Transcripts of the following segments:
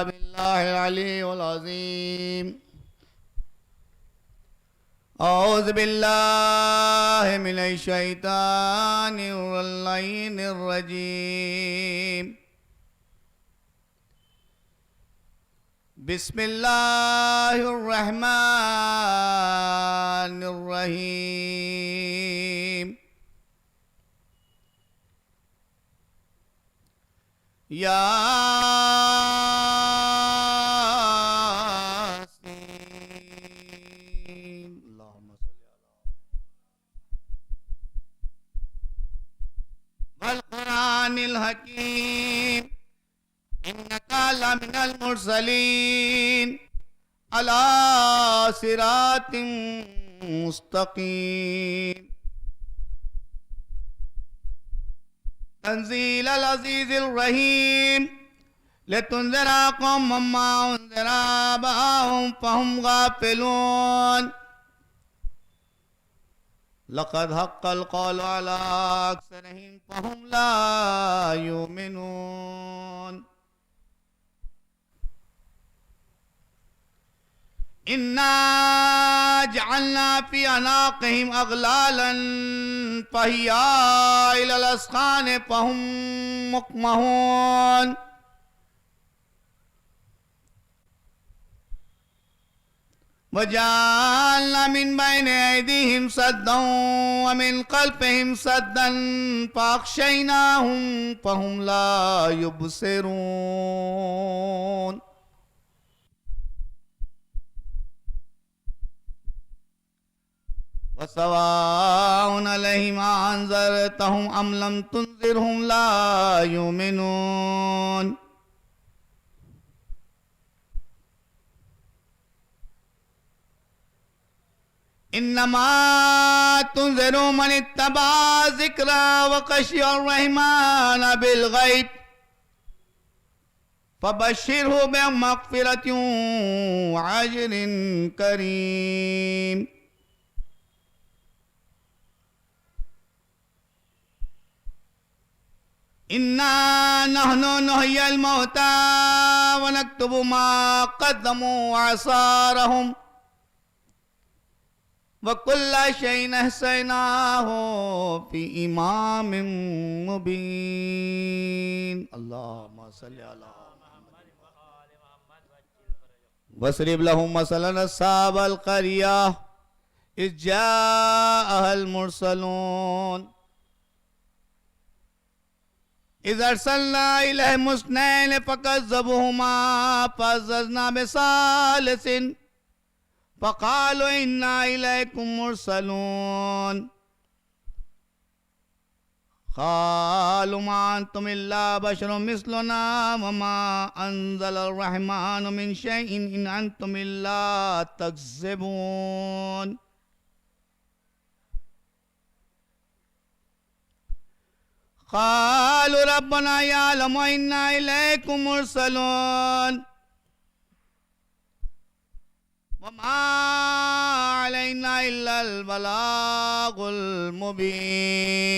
بالله العلي العظيم. أعوذ بالله من الشيطان اللعين الرجيم. بسم الله الرحمن الرحيم. ياسين. اللهم صل على والقرآن الحكيم إنك لمن المرسلين على صراط مستقيم. تنزيل العزيز الرحيم لتنذر قوما ما أنذر آباؤهم فهم غافلون. لقد حق القول على أكثرهم فهم لا يؤمنون. إنا جعلنا في أعناقهم أغلالا فهي إلى الأذقان فهم مقمحون. وجعلنا من بين أيديهم سدا ومن خلفهم سدا فأغشيناهم فهم لا يبصرون. وسواء عليهم أنذرتهم أم لم تنذرهم لا يؤمنون. إنما تنذر من اتبع ذكر وخشي الرحمن بالغيب فبشره بمغفرة وأجر كريم. إنا نحن نحيي الموتى ونكتب ما قدموا وآثارهم وكل شيء أحصيناه في إمام مبين. اللهم صل على محمد واضرب لهم مثلا أصحاب القرية إذ جاءها المرسلون إذ أرسلنا إليهم اثنين فكذبوهما فعززنا بثالث فقالوا إنا إليكم مرسلون. قالوا ما أنتم إلا بشر مثلنا وما أنزل الرحمن من شيء إن أنتم إلا تكذبون. قالوا ربنا يعلم إنا إليكم مرسلون وما علينا إلا البلاغ المبين.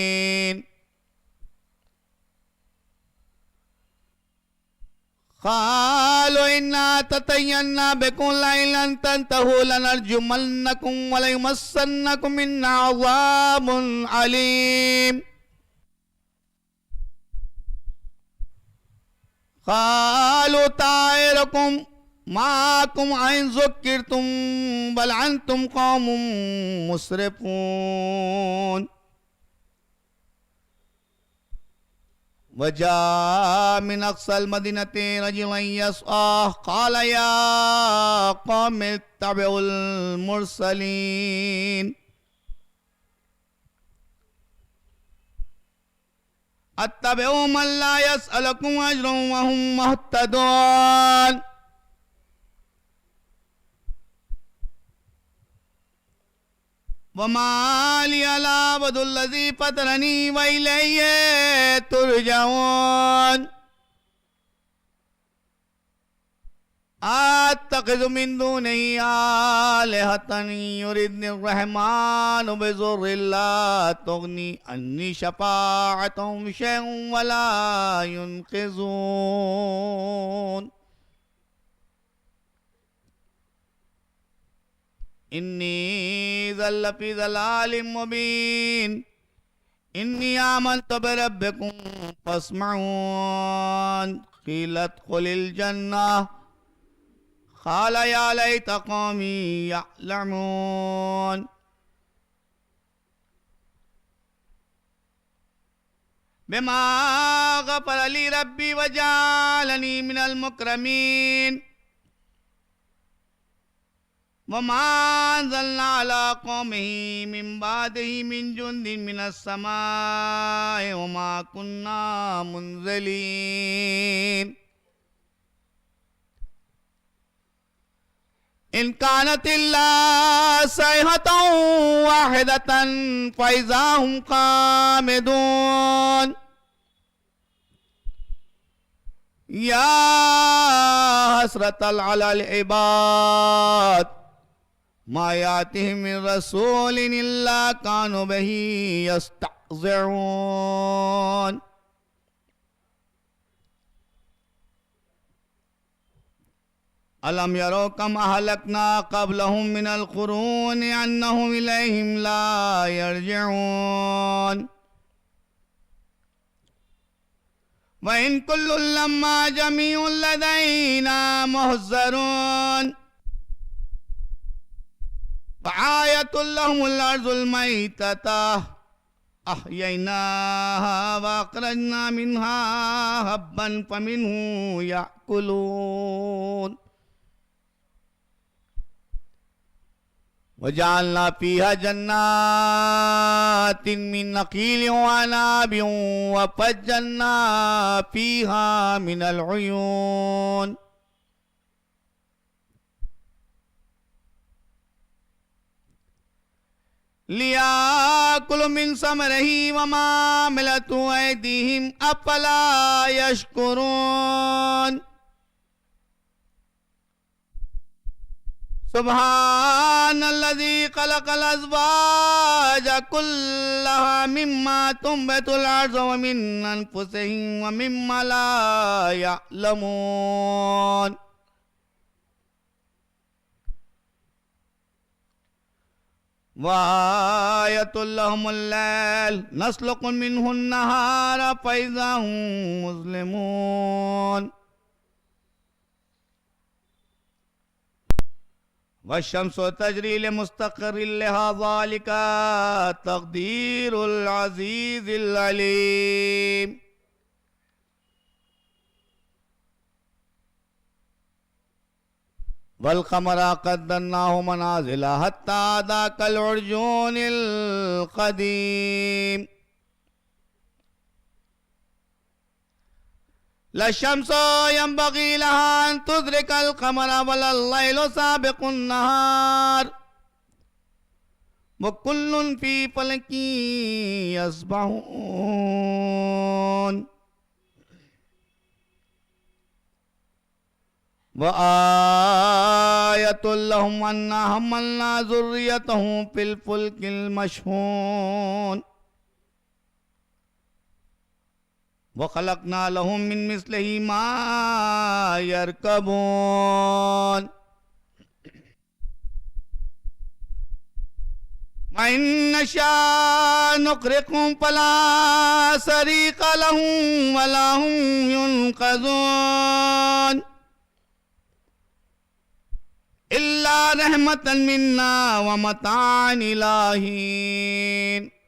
قالوا إنا تطيرنا بكم لئن لم تنتهوا لنرجمنكم وليمسنكم منا عذاب أليم. قالوا طائركم معكم إن ذكرتم بل أنتم قوم مسرفون. وجاء من أقصى المدينة رجل يسعى قال يا قوم اتبعوا المرسلين اتبعوا من لا يسألكم أجرا وهم مهتدون. وما لي لا أعبد الذي فطرني وإليه ترجعون. أتخذ من دونه آلهة يردني الرحمن بضر لا تغني عني شفاعتهم شيئا ولا ينقذون. إني ذا لفي ضلال مبين إني آمنت بربكم فاسمعون قيل ادخل الجنة قال يا ليت قومي يعلمون بما غفر لي ربي وجعلني من المكرمين وما أنزلنا على قومه من بعده من جند من السماء وما كنا منزلين إن كانت إلا صيحة واحدة فإذا هم قامدون يا حسرة على العباد ما يأتيهم من رسول إلا كانوا به يستهزئون ألم يروا كم أهلكنا قبلهم من القرون أنهم إليهم لا يرجعون وإن كل لما جميع لدينا محضرون وآية لهم الأرض الميتة أحييناها وأخرجنا منها حبا فمنه يأكلون وجعلنا فيها جنات من نخيل وعناب وفجرنا فيها من العيون ليأكلوا من ثمره وما عملت أيديهم أفلا يشكرون سبحان الذي خلق الأزواج كلها مما تنبت الأرض ومن أنفسهم ومما لا يعلمون وآية لهم الليل نسلك منه النهار فإذا هم مظلمون والشمس تجري لمستقر لها ذلك تقدير العزيز العليم والقمر قدرناه منازل حتى عاد كالعرجون القديم لا الشمس ينبغي لها أن تدرك القمر ولا الليل سابق النهار وكل في فلك يسبحون وآية لهم أنا حملنا ذريتهم في الفلك المشحون وخلقنا لهم من مثله ما يركبون وإن نشاء نغرقهم فلا صريخ لهم ولا هم ينقذون إلا رحمة منا ومتاعا إلى حين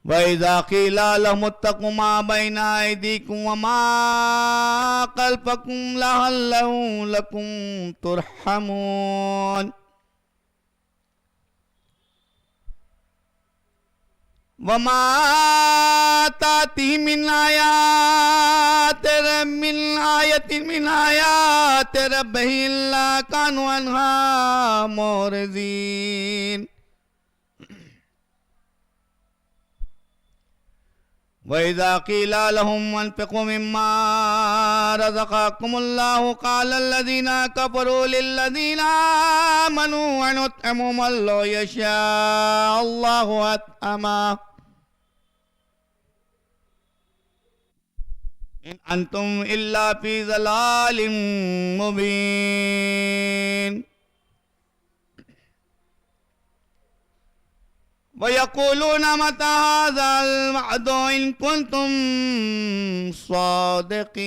وَإِذَا قِيلَ لَهُمُ اتَّقُوا مَا بَيْنَ أَيْدِيكُمْ وَمَا خَلْفَكُمْ لَعَلَّكُمْ تُرْحَمُونَ وَمَا تَأْتِيهِم مِّنْ آيَةٍ مِّنْ آيَاتِ رَبِّهِمْ إِلَّا كَانُوا عَنْهَا مُعْرِضِينَ وَإِذَا قِيلَ لَهُمْ أَنفِقُوا مِمَّا رَزَقَكُمُ اللَّهُ قَالَ الَّذِينَ كَفَرُوا لِلَّذِينَ آمَنُوا أَنُطْعِمُ مَن لَّوْ يَشَاءُ اللَّهُ أَطْعَمَهُ ان انتم الا فی ضلال مبین وَيَقُولُونَ مَتَى هَذَا الْوَعْدُ إِن كُنتُمْ صَادِقِينَ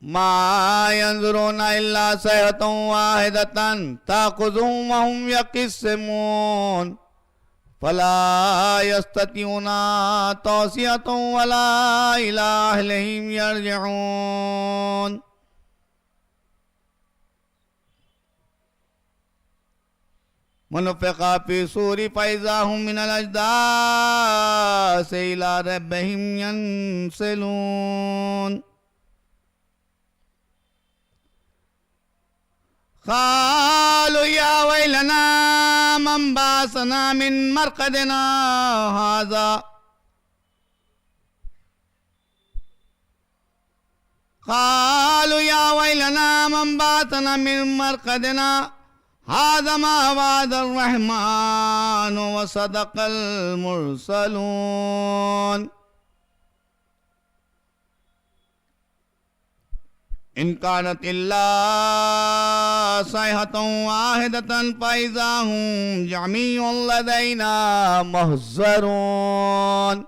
مَا يَنظُرُونَ إِلَّا صَيْحَةً وَاحِدَةً تَأْخُذُهُمْ وَهُمْ يَخِصِّمُونَ فَلَا يَسْتَطِيعُونَ تَوْصِيَةً وَلَا إِلَىٰ أَهْلِهِمْ يَرْجِعُونَ وَنُفِخَ فِي الصُّورِ فَإِذَا هُم مِّنَ الْأَجْدَاثِ إِلَىٰ رَبِّهِمْ يَنسِلُونَ قالوا يا ويلنا من بعثنا من مرقدنا هذا قالوا يا ويلنا من بعثنا من مرقدنا هذا ما وعد الرحمن وصدق المرسلون إن كانت إلا صيحة واحدة فإذا هم جميع لدينا محضرون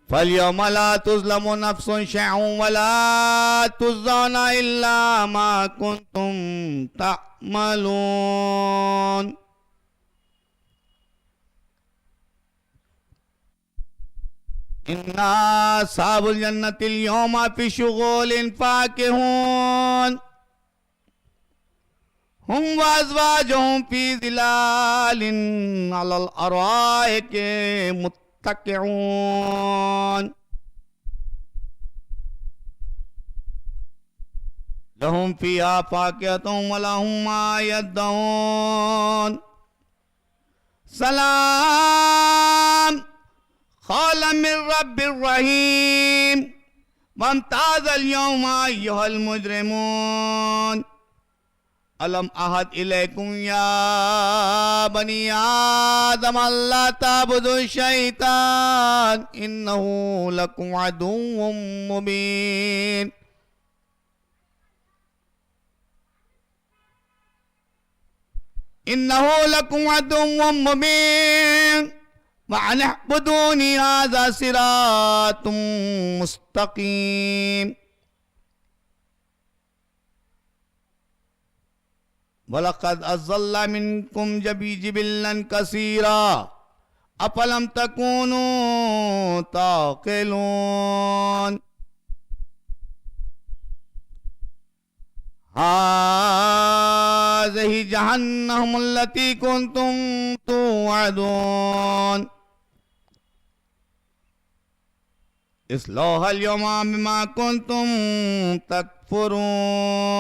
فاليوم لا تظلم نفس شيئا ولا تجزون إلا ما كنتم تعملون إن أصحاب الجنة اليوم في شغل فاكهون هم وأزواجهم في ظلال على الأرائك متكئون لهم فيها فاكهة ولهم ما يدعون سلام قولا من رب الرحيم وامتاز اليوم أيها المجرمون ألم أعهد إليكم يا بني آدم ألا تعبدوا الشيطان إنه لكم عدو مبين إنه لكم عدو مبين وأن اعبدوني هذا صراط مستقيم وَلَقَدْ أَضَلَّ مِنْكُمْ جِبِلًّا كَثِيرًا أَفَلَمْ تَكُونُوا تَعْقِلُونَ هَٰذِهِ جَهَنَّمُ الَّتِي كُنتُمْ تُوعَدُونَ اصْلَوْهَا الْيَوْمَ بِمَا كُنتُمْ تَكْفُرُونَ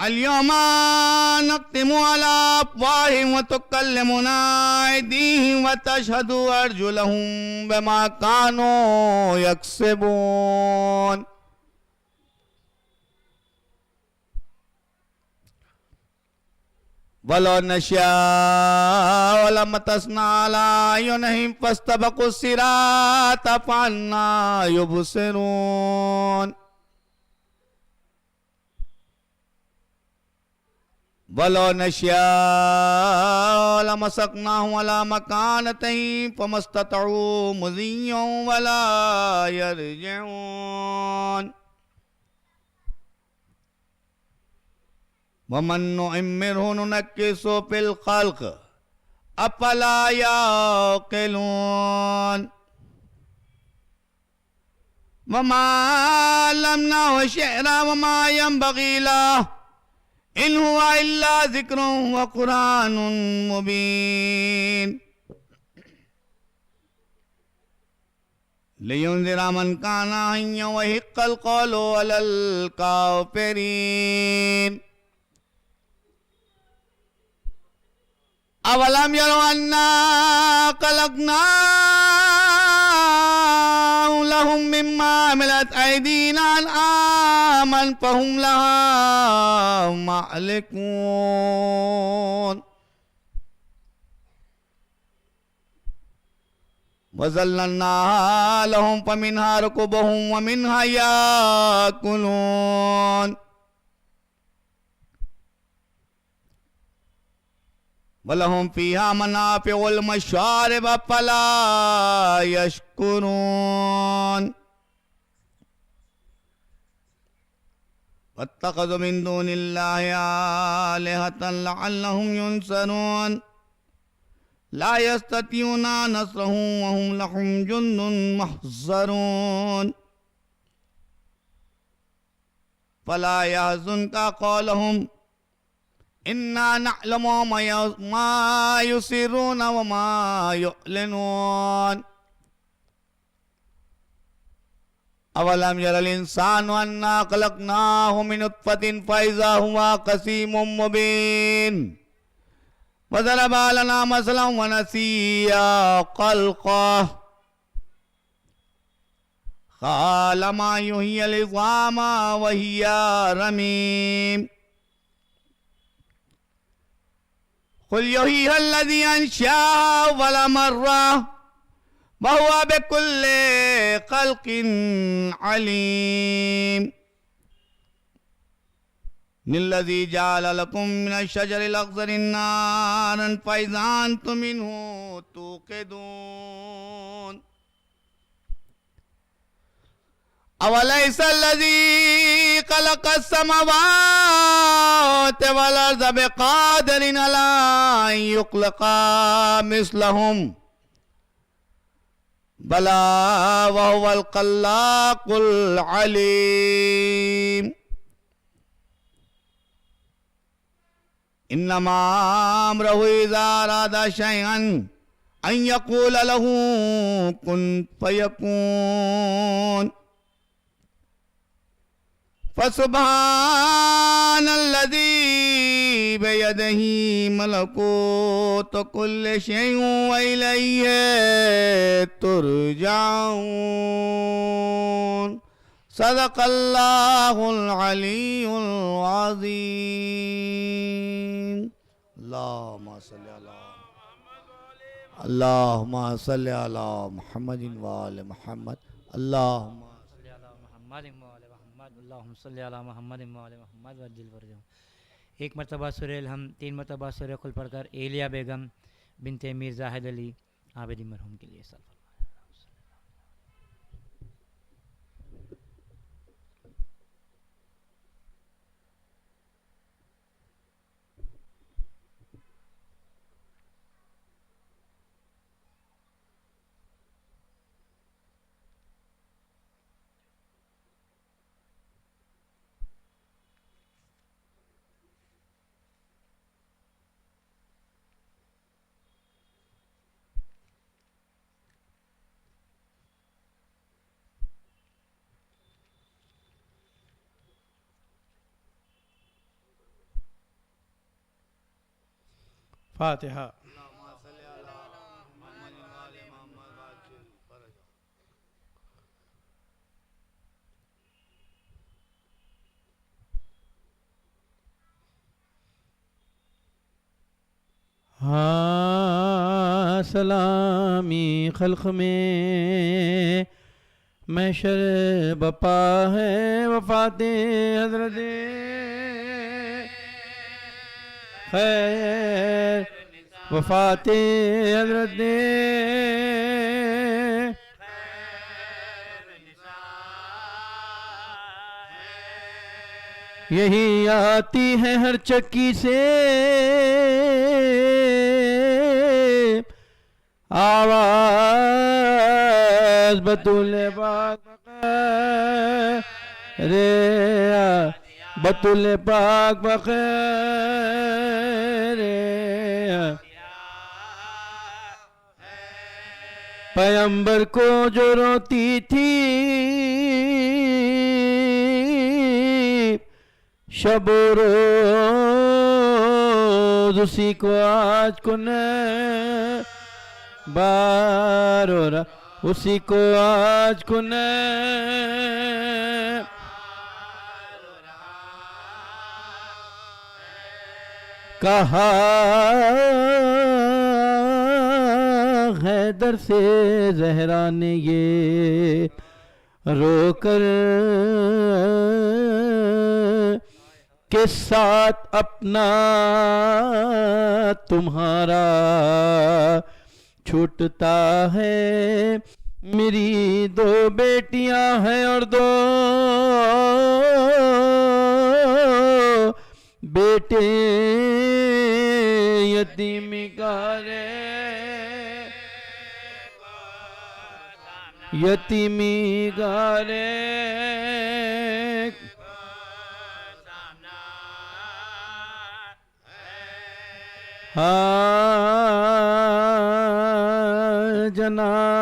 اليوم نختم على أفواههم وتكلمنا أيديهم وتشهد أرجلهم بما كانوا يكسبون ولو نشاء لمسنا على أعينهم فاستبقوا الصراط فأنى يبصرون ولو نشاء لمسخناهم على مكانتهم فما استطاعوا مضيا ولا يرجعون ومن نعمره ننكسه في الخلق أفلا يعقلون وما علمناه الشعر وما ينبغي له إن هو إلا ذكر وقرآن مبين لينذر من كان حيا ويحق القول على الكافرين أولم يروا أنا خلقناه لهم مما عملت أيدينا أنعاما فهم لها مالكون وَذَلَّلْنَاهَا لَهُمْ فَمِنْهَا رَكُوبُهُمْ وَمِنْهَا يَأْكُلُونَ وَلَهُمْ فِيهَا مَنَافِعُ وَالْمَشَارِبُ فَلَا يَشْكُرُونَ وَاتَّخَذُوا مِن دُونِ اللَّهِ آلِهَةً لَعَلَّهُمْ يُنصَرُونَ لا يستطيعون نصرهم وهم لهم جند محضرون فلا يحزنك قولهم إنا نعلم ما يسرون وما يعلنون أولم ير الإنسان أنا خلقناه من نطفة فإذا هو خصيم مبين وضرب لنا مثلا ونسي خلقه قال ما يحيي العظام وهي رميم قل يحييها الذي أنشأها أول مرة وهو بكل خلق عليم الذي جعل لكم من الشجر الأخضر نارا فإذا أنتم منه توقدون أوليس الذي خلق السماوات والأرض بقادر على أن يخلق مثلهم بلى وهو الخلاق العليم إنما أمره إذا أراد شيئا أن يقول له كن فيكون فسبحان الذي بيده ملكوت كل شيء وإليه ترجعون صدق اللہ العلی العظیم اللہم صلی علی محمد وآل محمد اللہم صلی علی محمد وآل محمد اللہم صلی علی محمد وآل محمد وجل فرجہم. ایک مرتبہ سورہ الحمد، 3 مرتبہ سورہ قل پڑھ کر ایلیہ بیگم بنت امیر زاہد علی عابدی مرحوم کے لیے سلام. فاتحہ. ہاں سلامی خلق میں محشر بپا ہے وفات حضرت خیر وفات حضرت یہی آتی ہے ہر چکی سے آواز بطول پاک رے بطول پاک بخیر پیغمبر کو جو روتی تھی شب و روز اسی کو آج کن بار اسی کو آج کنے کہا حیدر سے زہرا نے یہ رو کر کے ساتھ اپنا تمہارا چھوٹتا ہے میری دو بیٹیاں ہیں اور دو بیٹے یتیمی گارے یتیمی گارے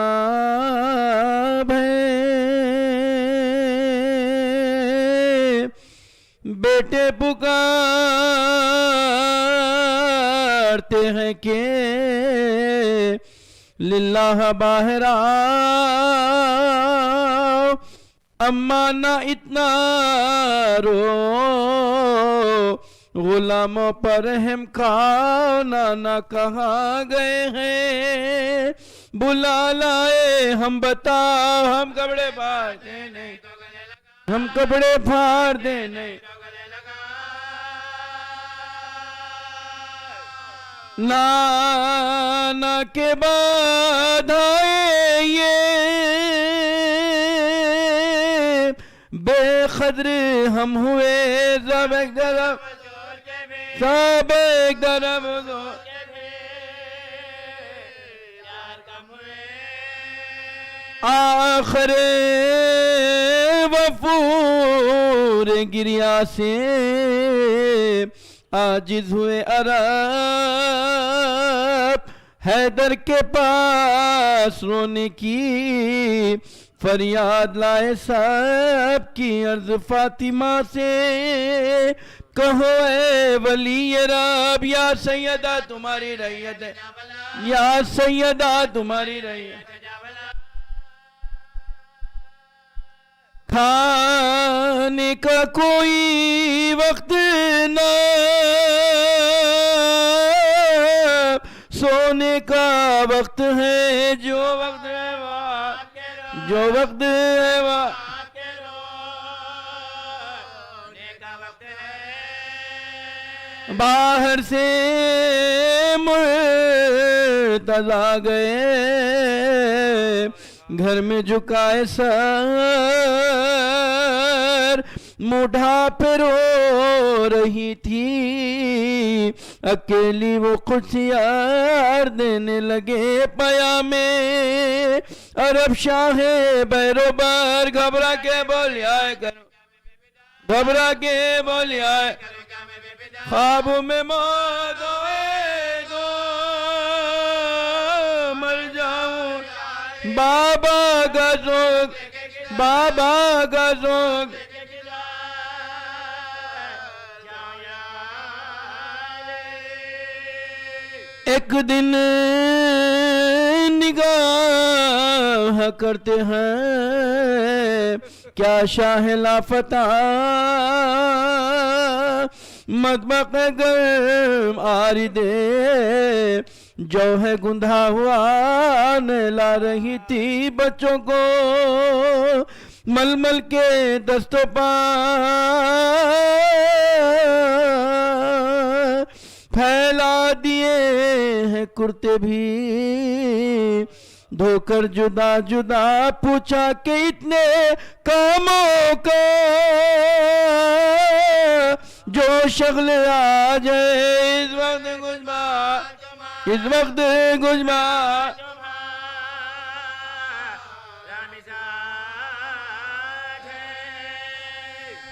جناب ہے بیٹے پکارتے ہیں کہ للہ باہر آؤ اماں نہ اتنا رو غلاموں پر رحم کھاؤ نانا کہاں گئے ہیں بلا لائے ہم بتاؤ ہم کپڑے پھاڑ دے نہیں ہم کپڑے پھاڑ دے نہیں نانا کے بعد آئے یہ بے قدر ہم ہوئے سب ایک طرف سب ایک طرف آخر وفور گریا سے عاجز ہوئے عرب حیدر کے پاس رونے کی فریاد لائے سب کی عرض فاطمہ سے کہو اے ولی رب یا سیدہ تمہاری رعیت ہے یا سیدہ تمہاری رعیت کھانے کا کوئی وقت نہ سونے کا وقت ہے جو وقت ہے جو وقت ہے باہر سے مرتضیٰ گئے گھر میں جھکائے سر مڈھا پہ رو رہی تھی اکیلی وہ خوشیار دینے لگے پیامے عرب شاہ بیروبر گھبرا کے بولیا کرو گھبرا کے بولیا خواب میں موت ہوئے تو مر جاؤں بابا کا ذوق بابا کا ذوق ایک دن نگاہ کرتے ہیں کیا شاہ لافتہ مطبخ گرم آردے جو ہے گندھا ہوا لا رہی تھی بچوں کو ململ کے دستوں پا پھیلا دیے ہیں کرتے بھی دھو کر جدا جدا پوچھا کہ اتنے کاموں کا جو شغل آ جائے اس وقت کچھ بات اس وقت کچھ بات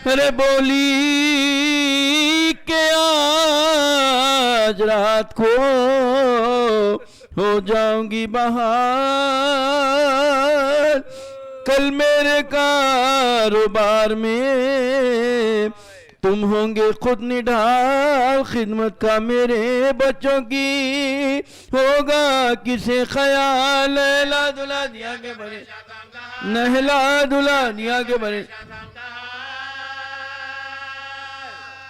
ارے بولی کہ آج رات کو ہو جاؤں گی بہار کل میرے کاروبار میں تم ہوں گے خود نڈھال خدمت کا میرے بچوں کی ہوگا کسے خیال نہلا دھلا دیا کے بڑے نہلا دھلا دیا کے بڑے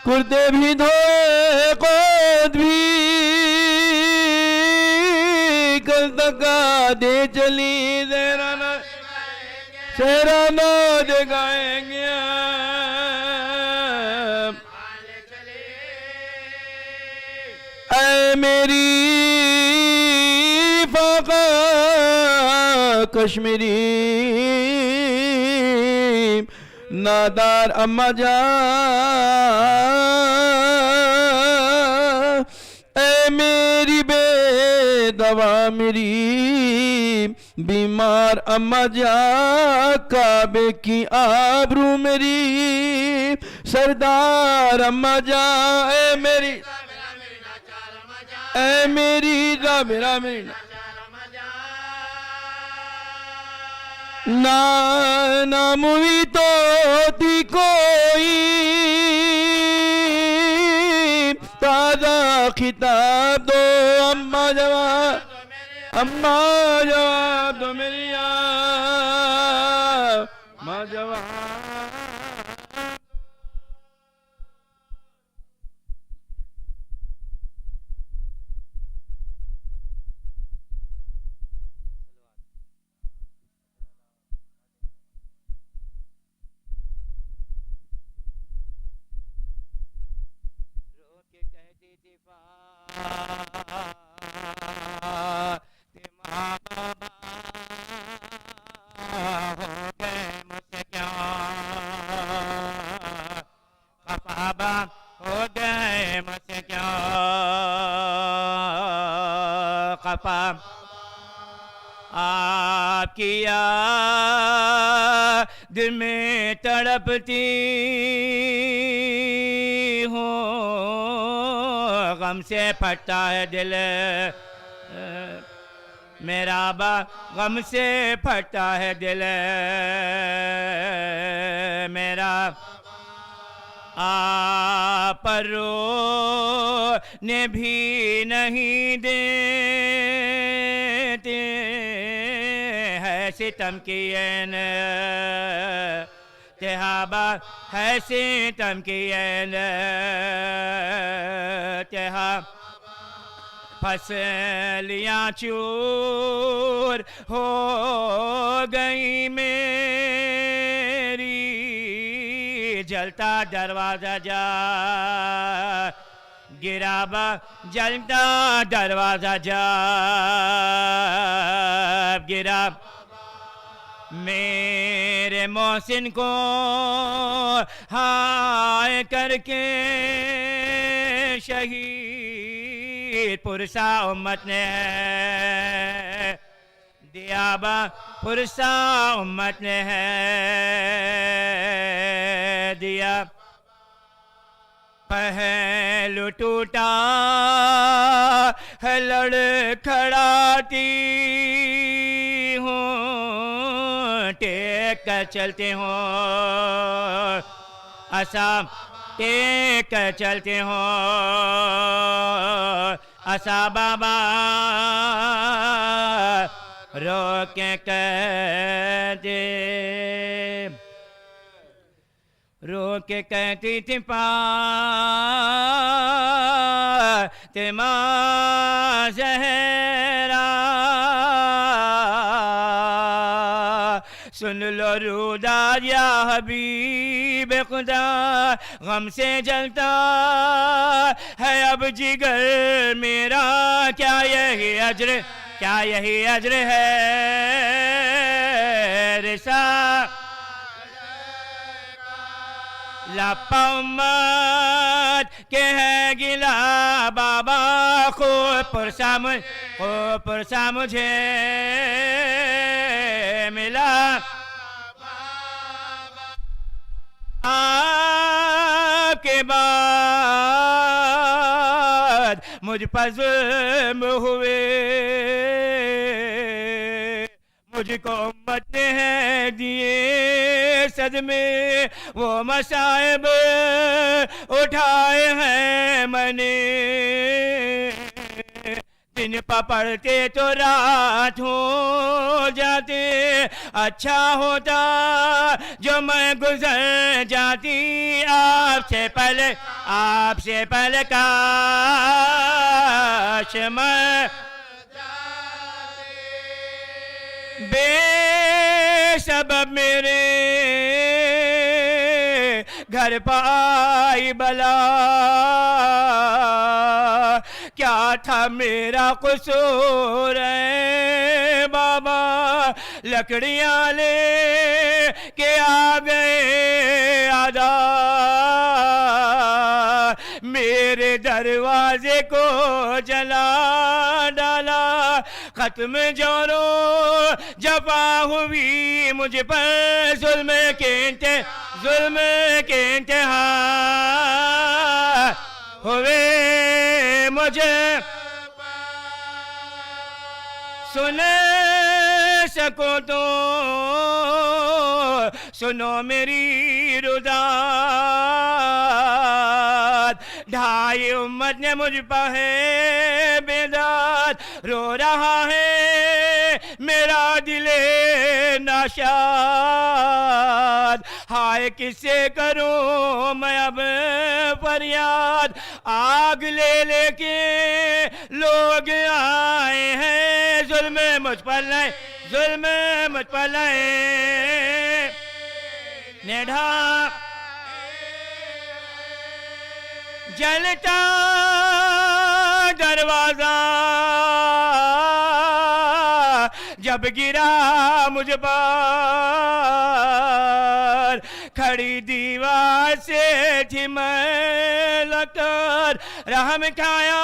کرتے بھی دھوئے قوت بھی کل تکا دے چلی سہرانہ دے گائیں گے اے میری فاقہ کشمیری نادار اماں جان اے میری بے دوا میری بیمار اماں جان کعبے کی آبرو میری سردار اماں جان اے میری میرا میری نام بھی تو تھی کوئی تازہ خطاب دو اماں جواب دو میری اماں جواب آپ کی یاد میں تڑپتی ہوں غم سے پھٹتا ہے دل میرا غم سے پھٹتا ہے دل میرا آپ پر رونے بھی نہیں دیتے ہے ستم کی این تہابا ہے ستم کی این تہاب فصلیاں چور ہو گئی میری جلتا دروازہ جا گرا جلتا دروازہ جا گرا میرے محسن کو ہائے کر کے شہید پرسا امت نے دیا پرسا امت نے دیا پہلو ٹوٹا ہے لڑکھڑاتی ہوں ٹیک کر چلتے ہوں اسام ٹیک کر چلتے ہوں اسا بابا روکے کہتے روکے کہتی تھی فاطمہ زہرا سن لو روداد یا حبیب خدا غم سے جلتا ہے اب جگر میرا کیا یہی اجر ہے رسا لپا امت کہ ہے گلا بابا خوب پرسا مجھے ملا آپ کے بعد مجھ پر ظلم ہوئے مجھ کو امت نے دیے صدمے وہ مصائب اٹھائے ہیں میں نے دن پڑھتے تو رات ہو جاتے اچھا ہوتا جو میں گزر جاتی آپ سے پہلے کاش میں بے سبب میرے گھر پائی بلا کیا تھا میرا قصور ہے بابا لکڑیاں لے کے آ گئے آدھا میرے دروازے کو جلا ڈالا ختم جورو جفا ہوئی مجھ پر ظلم کے انتہا ہوئے مجھے سن سکو تو سنو میری رضات ڈھائی امت نے مجھ پہ ہے بیداد رو رہا ہے میرا دل ناشاد ہائے کس سے کروں میں اب فریاد آگ لے کے لوگ آئے ہیں ظلم مجھ پر لائے نڈھا جلتا دروازہ جب گرا مجھ پر کھڑی دیوار سے تھی میں لکر رحم کھایا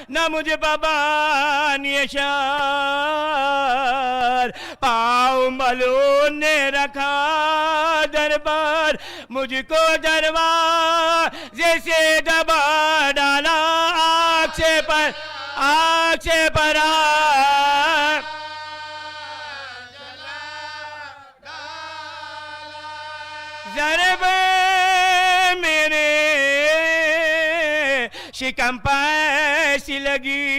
نہ مجھ بابا نیشار پاؤں ملون نے رکھا دربار مجھ کو دروازے سے دبا ڈالا آگ سے پر ضرب میرے شکم پر ایسی لگی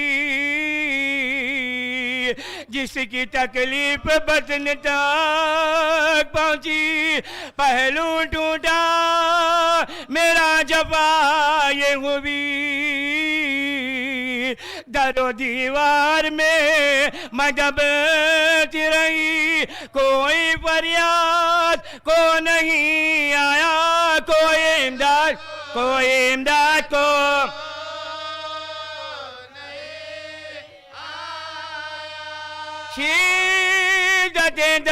جس کی تکلیف بدن تک پہنچی پہلو ٹوٹا میرا جفا یہ ہوئی در و دیوار میں دبتی رہی کوئی فریاد کو نہیں آیا کوئی امداد کو شدت درد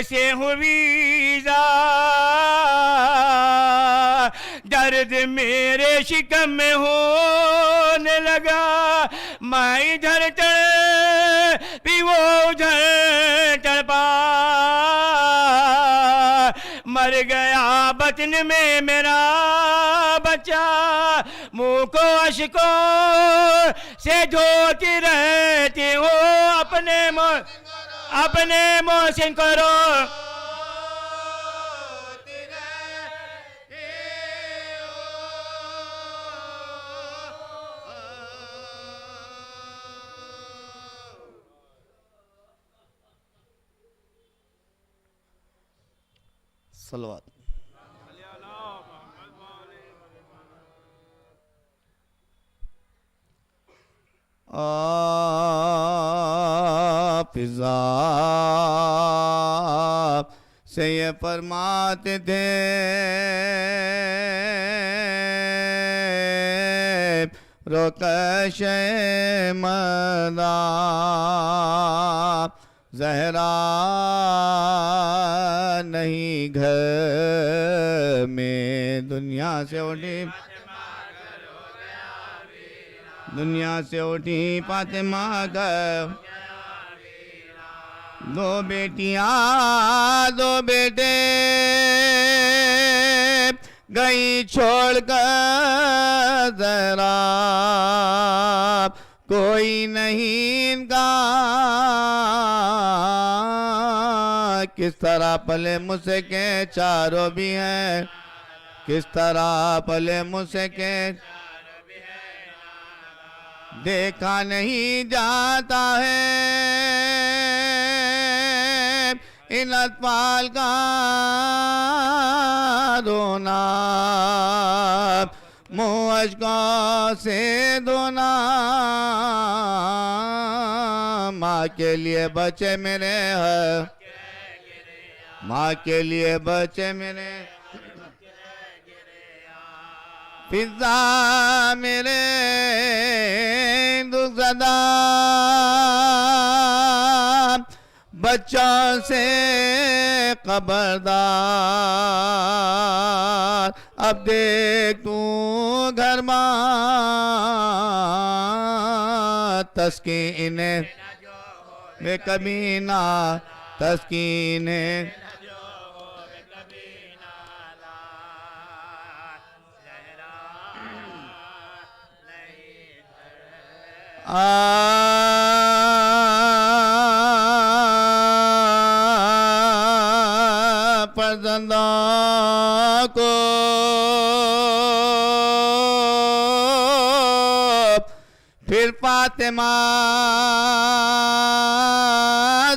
سے ہوئی درد میرے شکم میں ہونے لگا میں ادھر بھی وہ ادھر تڑپا مر گیا بطن میں میرا بچہ منہ کو اشکوں سے دھوتی رہتی ہو اپنے محسن کرو صلوات آپ سے یہ فرماتے تھے روکش مدام زہرا نہیں گھر میں دنیا سے اٹھی فاطمہ گھر دو بیٹیاں دو بیٹے گئی چھوڑ کر ذرا کوئی نہیں ان کا کس طرح پلے مجھ سے کے چاروں بھی ہیں کس طرح پلے مجھ سے کے دیکھا نہیں جاتا ہے ان اطفال کا رونا منہ اشکوں سے دھونا ماں کے لیے بچے میرے ہیں ماں کے لیے بچے میرے فضا میرے دکھ زدہ بچوں سے خبردار اب دیکھ تو گھر ماں تسکین میں کبھی نہ تسکین فرزندوں کو پھر فاطمہ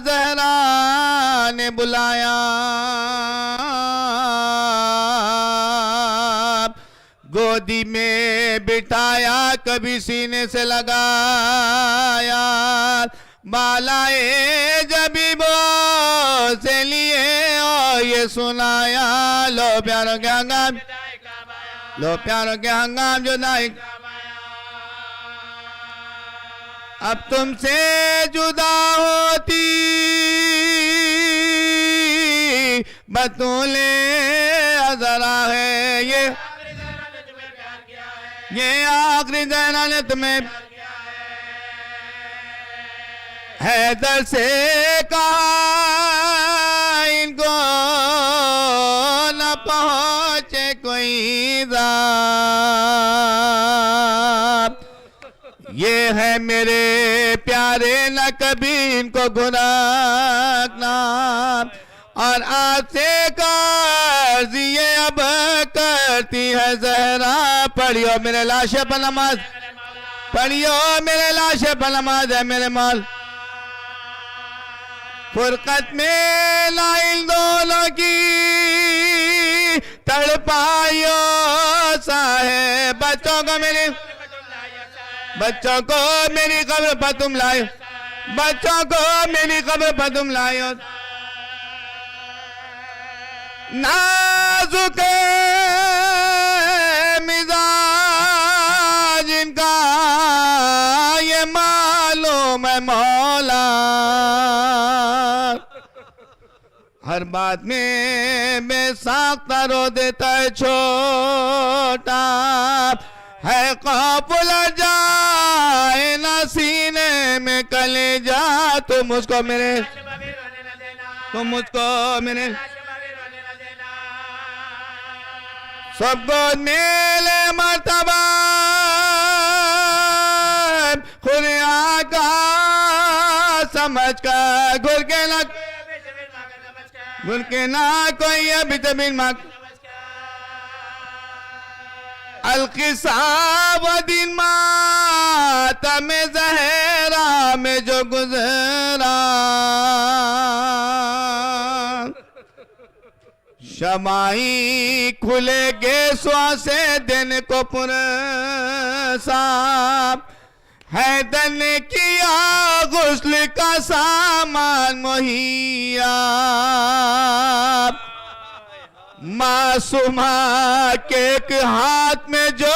زہرا نے بلایا گودی میں بٹھایا کبھی سینے سے لگایا بالائے جبیبوں سے لیے اور یہ سنایا لو پیاروں کے ہنگام لو پیاروں کے ہنگام جدائی اب تم سے جدا ہوتی بطول ازرا ہے یہ آخری زہرا نے تمہیں حیدر سے کہا ان کو نہ پہنچے کوئی عذاب یہ ہے میرے پیارے نہ کبھی ان کو گناہنا اور آج سے قرض یہ اب کرتی ہے زہرا پڑھیو میرے لاشے پر نماز پڑھیو میرے لاشے پر نماز ہے میرے مال فرقت میں لائل دونوں کی تڑپائیو ساہے بچوں کو میری قبر پر تم لائے بچوں کو میری قبر پر تم لائے نازک مزاج ان کا یہ معلوم ہے مولا ہر بات میں بے ساختہ رو دیتا ہے چھوٹا ہے خوف لڑ جائے نہ سینے میں کلیجا تم مجھ کو میرے سب کو میلے مرتبہ خود آقا سمجھ کر گل کے نہ کوئی ابھی تبین مک القصہ و دن ماتم زہرا میں جو گزرا شمائی کھلے گے سوا سے دن کو پرساب حیدر نے کیا غسل کا سامان مہیا معصومہ کے ایک ہاتھ میں جو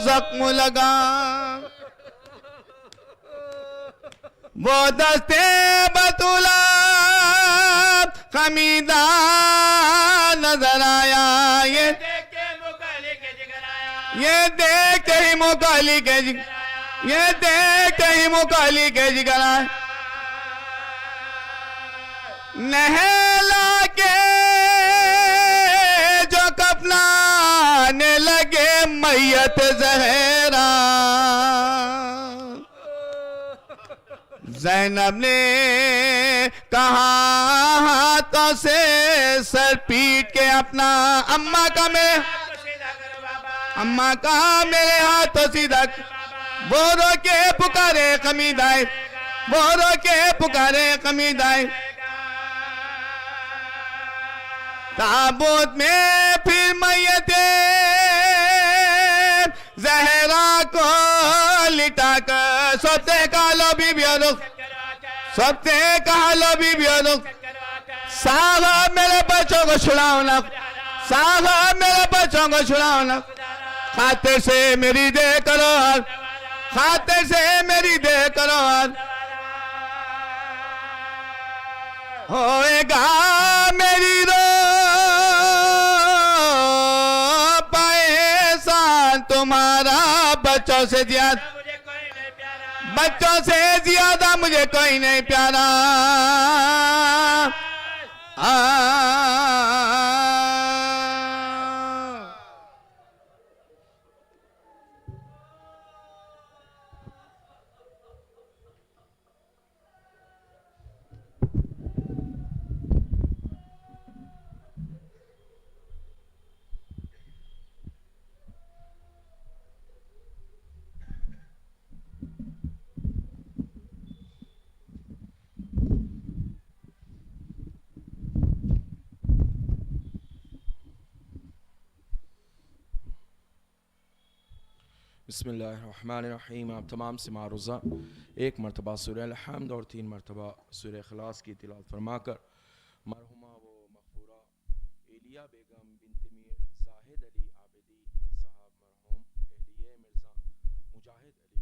زخم لگا وہ دستے بطولہ خمیدہ نظر آیا یہ دیکھ کے ہی مکالی کے جگر آئے نہلا کے جو کفنانے لگے میت زہرا زینب نے کہا ہاتھ سے سر پیٹ کے اپنا اماں کا میرے ہاتھوں سیدھا وہ رو کے پکارے قمیدائے وہ رو کے پکارے قمیدائے تابوت میں پھر میت زہرا کو لٹا کر سوتے کا لو بی بیانو سوتے کا لو بی بیانو صاحب میرے بچوں کو چھڑاؤ نا صاحب میرے بچوں کو چھڑاؤ نا خاطر سے میری دے کرو خاطر سے میری دے کرو ہوئے گا میری رو پائے سان تمہارا بچوں سے زیادہ مجھے کوئی نہیں پیارا بسم اللہ الرحمن الرحیم. آپ تمام سے معروضہ ایک مرتبہ سورہ الحمد اور 3 مرتبہ سورہ اخلاص کی تلاوت فرما کر مرحومہ و مغفورہ ایلیا بیگم بنت میر زاہد علی عابدی صاحب مرحوم اہلیہ مرزا مجاہد علی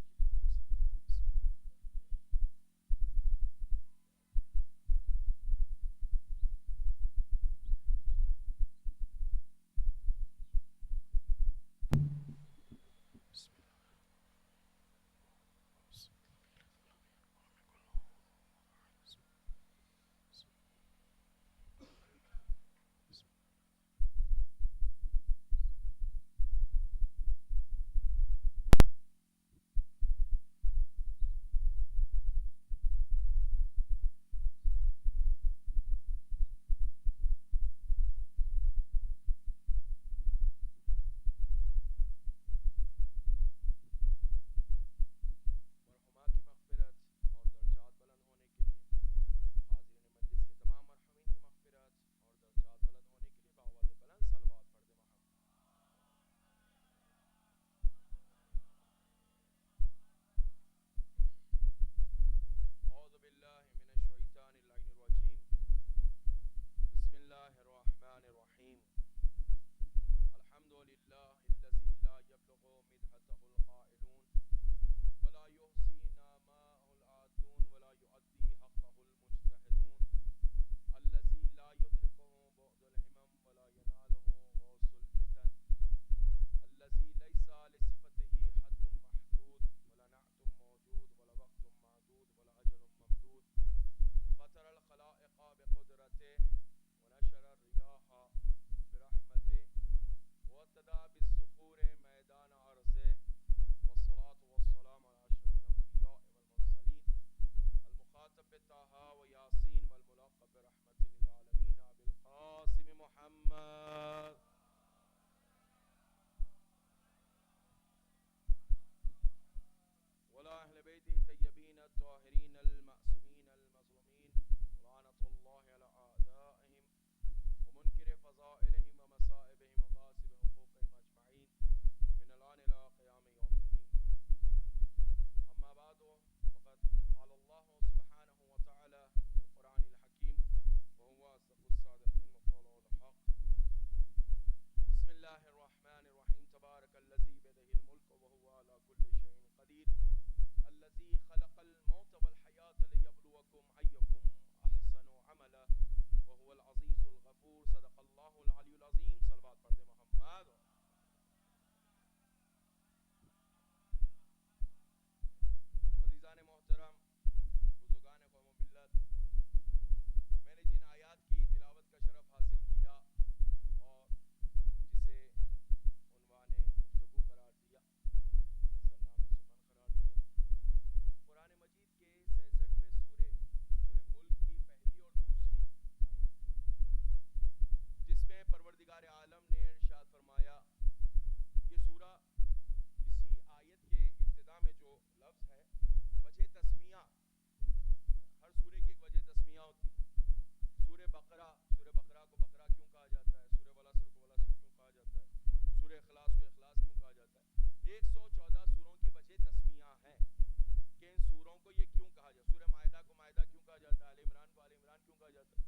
آل عمران کو آل عمران کیوں کہا جاتا ہے؟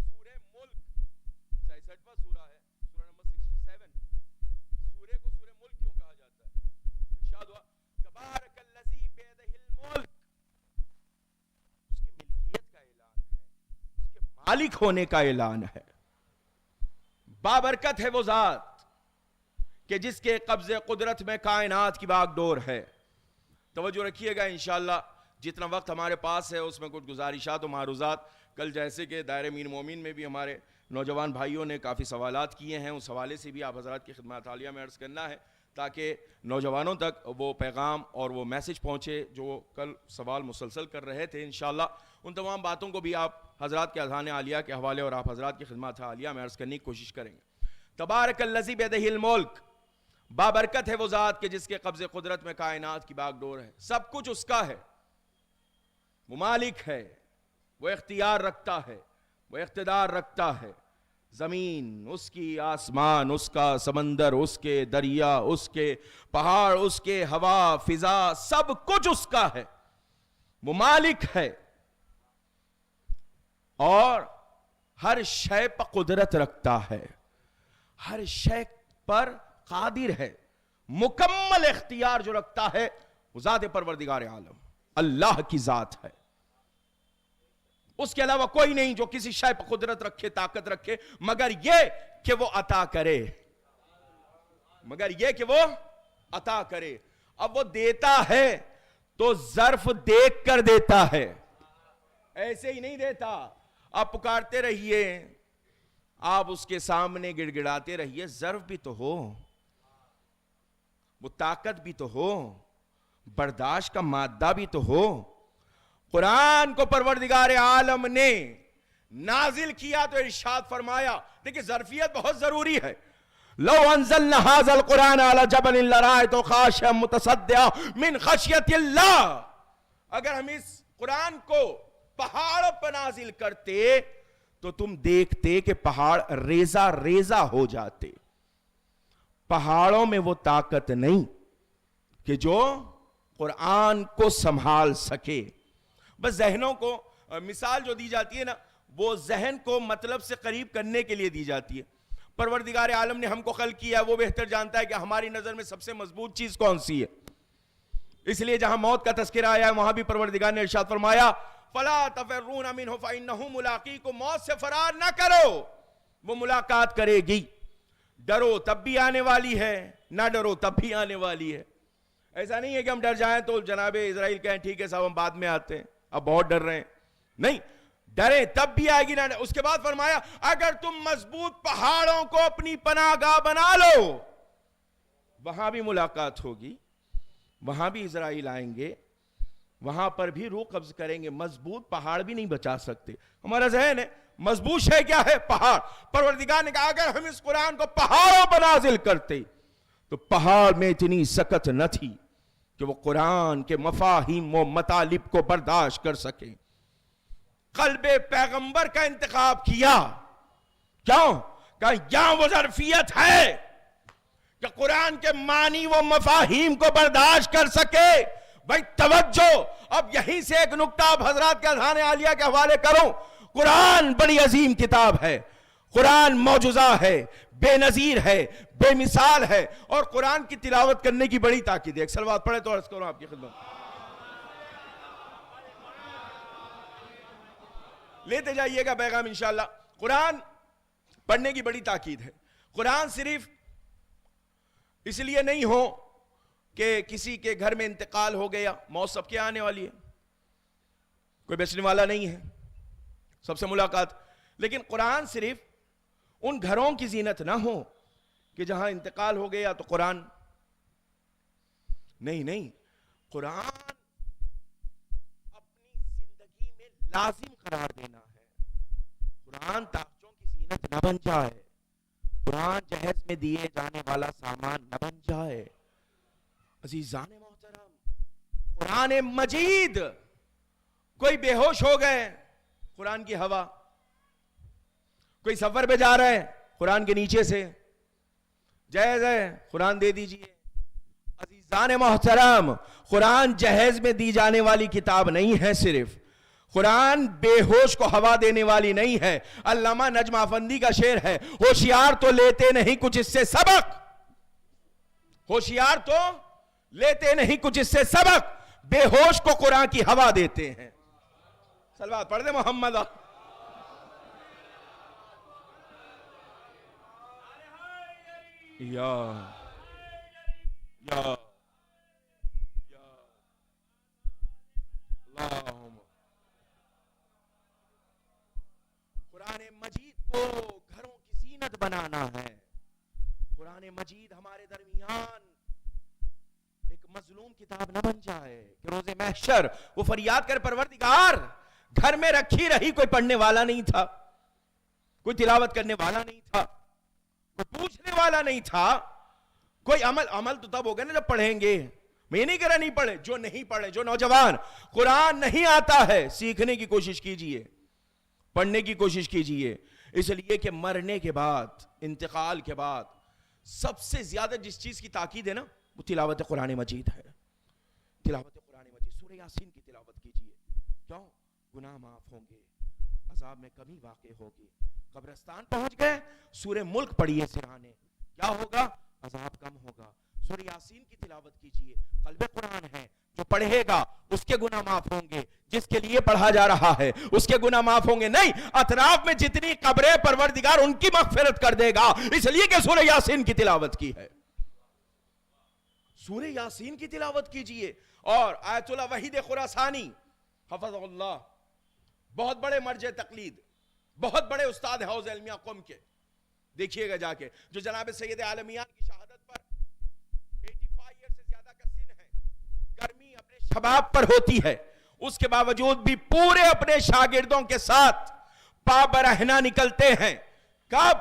سورہ ملک 66واں سورہ ہے، سورہ نمبر 67، سورہ کو سورہ ملک کیوں کہا جاتا ہے؟ ارشاد ہوا تبارک الذی بیدہ الملک، اس کی ملکیت کا اعلان ہے، اس کے مالک ہونے کا اعلان ہے۔ بابرکت ہے وہ ذات کہ جس کے قبض قدرت میں کائنات کی باغ ڈور ہے۔ توجہ رکھیے گا، انشاءاللہ جتنا وقت ہمارے پاس ہے اس میں کچھ گزارشات و معروضات، کل جیسے کہ دائرہ میر مومن میں بھی ہمارے نوجوان بھائیوں نے کافی سوالات کیے ہیں، اس حوالے سے بھی آپ حضرات کی خدمات عالیہ میں عرض کرنا ہے تاکہ نوجوانوں تک وہ پیغام اور وہ میسج پہنچے جو کل سوال مسلسل کر رہے تھے۔ انشاءاللہ ان تمام باتوں کو بھی آپ حضرات کے اذہان عالیہ کے حوالے اور آپ حضرات کی خدمات عالیہ میں عرض کرنے کی کوشش کریں گے۔ تبارک الذی بیدہ الملک، بابرکت ہے وہ ذات کہ جس کے قبض قدرت میں کائنات کی باغ ڈور ہے، سب کچھ اس کا ہے، وہ مالک ہے، وہ اختیار رکھتا ہے، وہ اقتدار رکھتا ہے۔ زمین اس کی، آسمان اس کا، سمندر اس کے، دریا اس کے، پہاڑ اس کے، ہوا، فضا، سب کچھ اس کا ہے، وہ مالک ہے اور ہر شے پر قدرت رکھتا ہے، ہر شے پر قادر ہے، مکمل اختیار جو رکھتا ہے وہ ذات پروردگار عالم اللہ کی ذات ہے۔ اس کے علاوہ کوئی نہیں جو کسی شے پر قدرت رکھے، طاقت رکھے، مگر یہ کہ وہ عطا کرے، مگر یہ کہ وہ عطا کرے۔ اب وہ دیتا ہے تو ظرف دیکھ کر دیتا ہے، ایسے ہی نہیں دیتا۔ آپ پکارتے رہیے، آپ اس کے سامنے گڑ گڑاتے رہیے، ظرف بھی تو ہو، وہ طاقت بھی تو ہو، برداشت کا مادہ بھی تو ہو۔ قرآن کو پروردگار عالم نے نازل کیا تو ارشاد فرمایا، دیکھیں ظرفیت بہت ضروری ہے۔ لو انزلنا هذا القرآن على جبل لرأيته خاشعا متصدعا من خشیت اللہ، اگر ہم اس قرآن کو پہاڑ پر نازل کرتے تو تم دیکھتے کہ پہاڑ ریزہ ریزہ ہو جاتے۔ پہاڑوں میں وہ طاقت نہیں کہ جو قرآن کو سنبھال سکے۔ بس ذہنوں کو مثال جو دی جاتی ہے نا، وہ ذہن کو مطلب سے قریب کرنے کے لیے دی جاتی ہے۔ پروردگار عالم نے ہم کو خلق کیا، وہ بہتر جانتا ہے کہ ہماری نظر میں سب سے مضبوط چیز کون سی ہے۔ اس لیے جہاں موت کا تذکرہ آیا ہے وہاں بھی پروردگار نے ارشاد فرمایا فَلَا تَفِرُّونَ مِنْهُ فَإِنَّهُ مُلَاقِيكُمْ، موت سے فرار نہ کرو، وہ ملاقات کرے گی۔ ڈرو تب بھی آنے والی ہے، نہ ڈرو تب بھی آنے والی ہے۔ ایسا نہیں ہے کہ ہم ڈر جائیں تو جناب اسرائیل کہیں ٹھیک ہے صاحب ہم بعد میں آتے ہیں، اب بہت ڈر رہے ہیں، نہیں، ڈرے تب بھی آئے گی نہ۔ اس کے بعد فرمایا اگر تم مضبوط پہاڑوں کو اپنی پناہ گاہ بنا لو، وہاں بھی ملاقات ہوگی، وہاں بھی اسرائیل آئیں گے، وہاں پر بھی روح قبض کریں گے۔ مضبوط پہاڑ بھی نہیں بچا سکتے۔ ہمارا ذہن ہے مضبوط شے کیا ہے؟ پہاڑ۔ پروردگار نے کہا اگر ہم اس قرآن کو پہاڑوں پر نازل کرتے تو پہاڑ میں اتنی سکت نہ تھی کہ وہ قرآن کے مفاہیم و مطالب کو برداشت کر سکیں۔ قلب پیغمبر کا انتخاب کیا، کیوں؟ کہ یہاں وہ ظرفیت ہے کہ قرآن کے معنی و مفاہیم کو برداشت کر سکے۔ بھائی توجہ، اب یہیں سے ایک نکتہ آپ حضرات کے اذہان عالیہ کے حوالے کروں۔ قرآن بڑی عظیم کتاب ہے، قرآن معجزہ ہے، بے نظیر ہے، بے مثال ہے، اور قرآن کی تلاوت کرنے کی بڑی تاکید ہے۔ ایک صلوات پڑھے تو عرض کروں آپ کی خدمت۔ لیتے جائیے گا پیغام انشاءاللہ۔ قرآن پڑھنے کی بڑی تاکید ہے۔ قرآن صرف اس لیے نہیں ہو کہ کسی کے گھر میں انتقال ہو گیا، موت سب کے آنے والی ہے، کوئی بچنے والا نہیں ہے، سب سے ملاقات، لیکن قرآن صرف ان گھروں کی زینت نہ ہو کہ جہاں انتقال ہو گیا تو قرآن نہیں، قرآن اپنی زندگی میں لازم قرار دینا ہے۔ قرآن تاجوں کی زینت نہ بن جائے، قرآن جہیز میں دیے جانے والا سامان نہ بن جائے۔ عزیزان محترم، قرآن مجید، کوئی بے ہوش ہو گئے، قرآن کی ہوا، کوئی سفر پہ جا رہے ہیں، قرآن کے نیچے سے جہیز ہے، قرآن دے دیجئے۔ عزیزان محترم، قرآن جہیز میں دی جانے والی کتاب نہیں ہے، صرف قرآن بے ہوش کو ہوا دینے والی نہیں ہے. علامہ نجم افندی کا شعر ہے, ہوشیار تو لیتے نہیں کچھ اس سے سبق, ہوشیار تو لیتے نہیں کچھ اس سے سبق, بے ہوش کو قرآن کی ہوا دیتے ہیں. صلوات پڑھ دے محمد. یا یا اللہم. قرآن مجید کو گھروں کی زینت بنانا ہے. قرآن مجید ہمارے درمیان ایک مظلوم کتاب نہ بن جائے کہ روز محشر وہ فریاد کر پروردگار گھر میں رکھی رہی, کوئی پڑھنے والا نہیں تھا, کوئی تلاوت کرنے والا نہیں تھا, کوئی پوچھنے والا نہیں تھا, کوئی عمل تو تب ہوگا نا جب پڑھیں گے. میں نہیں کہہ رہا نہیں پڑھے, جو نہیں پڑھے, جو نوجوان قرآن نہیں آتا ہے سیکھنے کی کوشش کیجئے, پڑھنے کی کوشش کیجئے. اس لیے کہ مرنے کے بعد, انتقال کے بعد سب سے زیادہ جس چیز کی تاکید ہے نا وہ تلاوت قرآن مجید ہے. تلاوت قرآن مجید, سورہ یاسین کی تلاوت کیجئے. کیوں؟ گناہ معاف ہوں گے, عذاب میں کمی واقع ہوگی. قبرستان پہنچ گئے, سورہ ملک پڑھیے سرانے, کیا ہوگا؟ عذاب کم ہوگا. سورہ یاسین کی تلاوت کیجئے, قلب قرآن ہے, جو پڑھے گا اس کے گناہ معاف ہوں گے, جس کے لیے پڑھا جا رہا ہے اس کے گناہ معاف ہوں گے. نہیں, اطراف میں جتنی قبریں پروردگار ان کی مغفرت کر دے گا, اس لیے کہ سورہ یاسین کی تلاوت کی ہے. سورہ یاسین کی تلاوت کیجئے. اور آیت اللہ وحید خراسانی حفظ اللہ, بہت بڑے مرجع تقلید, بہت بڑے استاد حوض علمیہ قم کے, دیکھیے گا جا کے, جو جناب سید عالمیان کی شہادت پر 85 ایئر سے زیادہ کا سن ہے, گرمی اپنے شباب پر ہوتی ہے, اس کے باوجود بھی پورے اپنے شاگردوں کے ساتھ پا برہنہ نکلتے ہیں. کب؟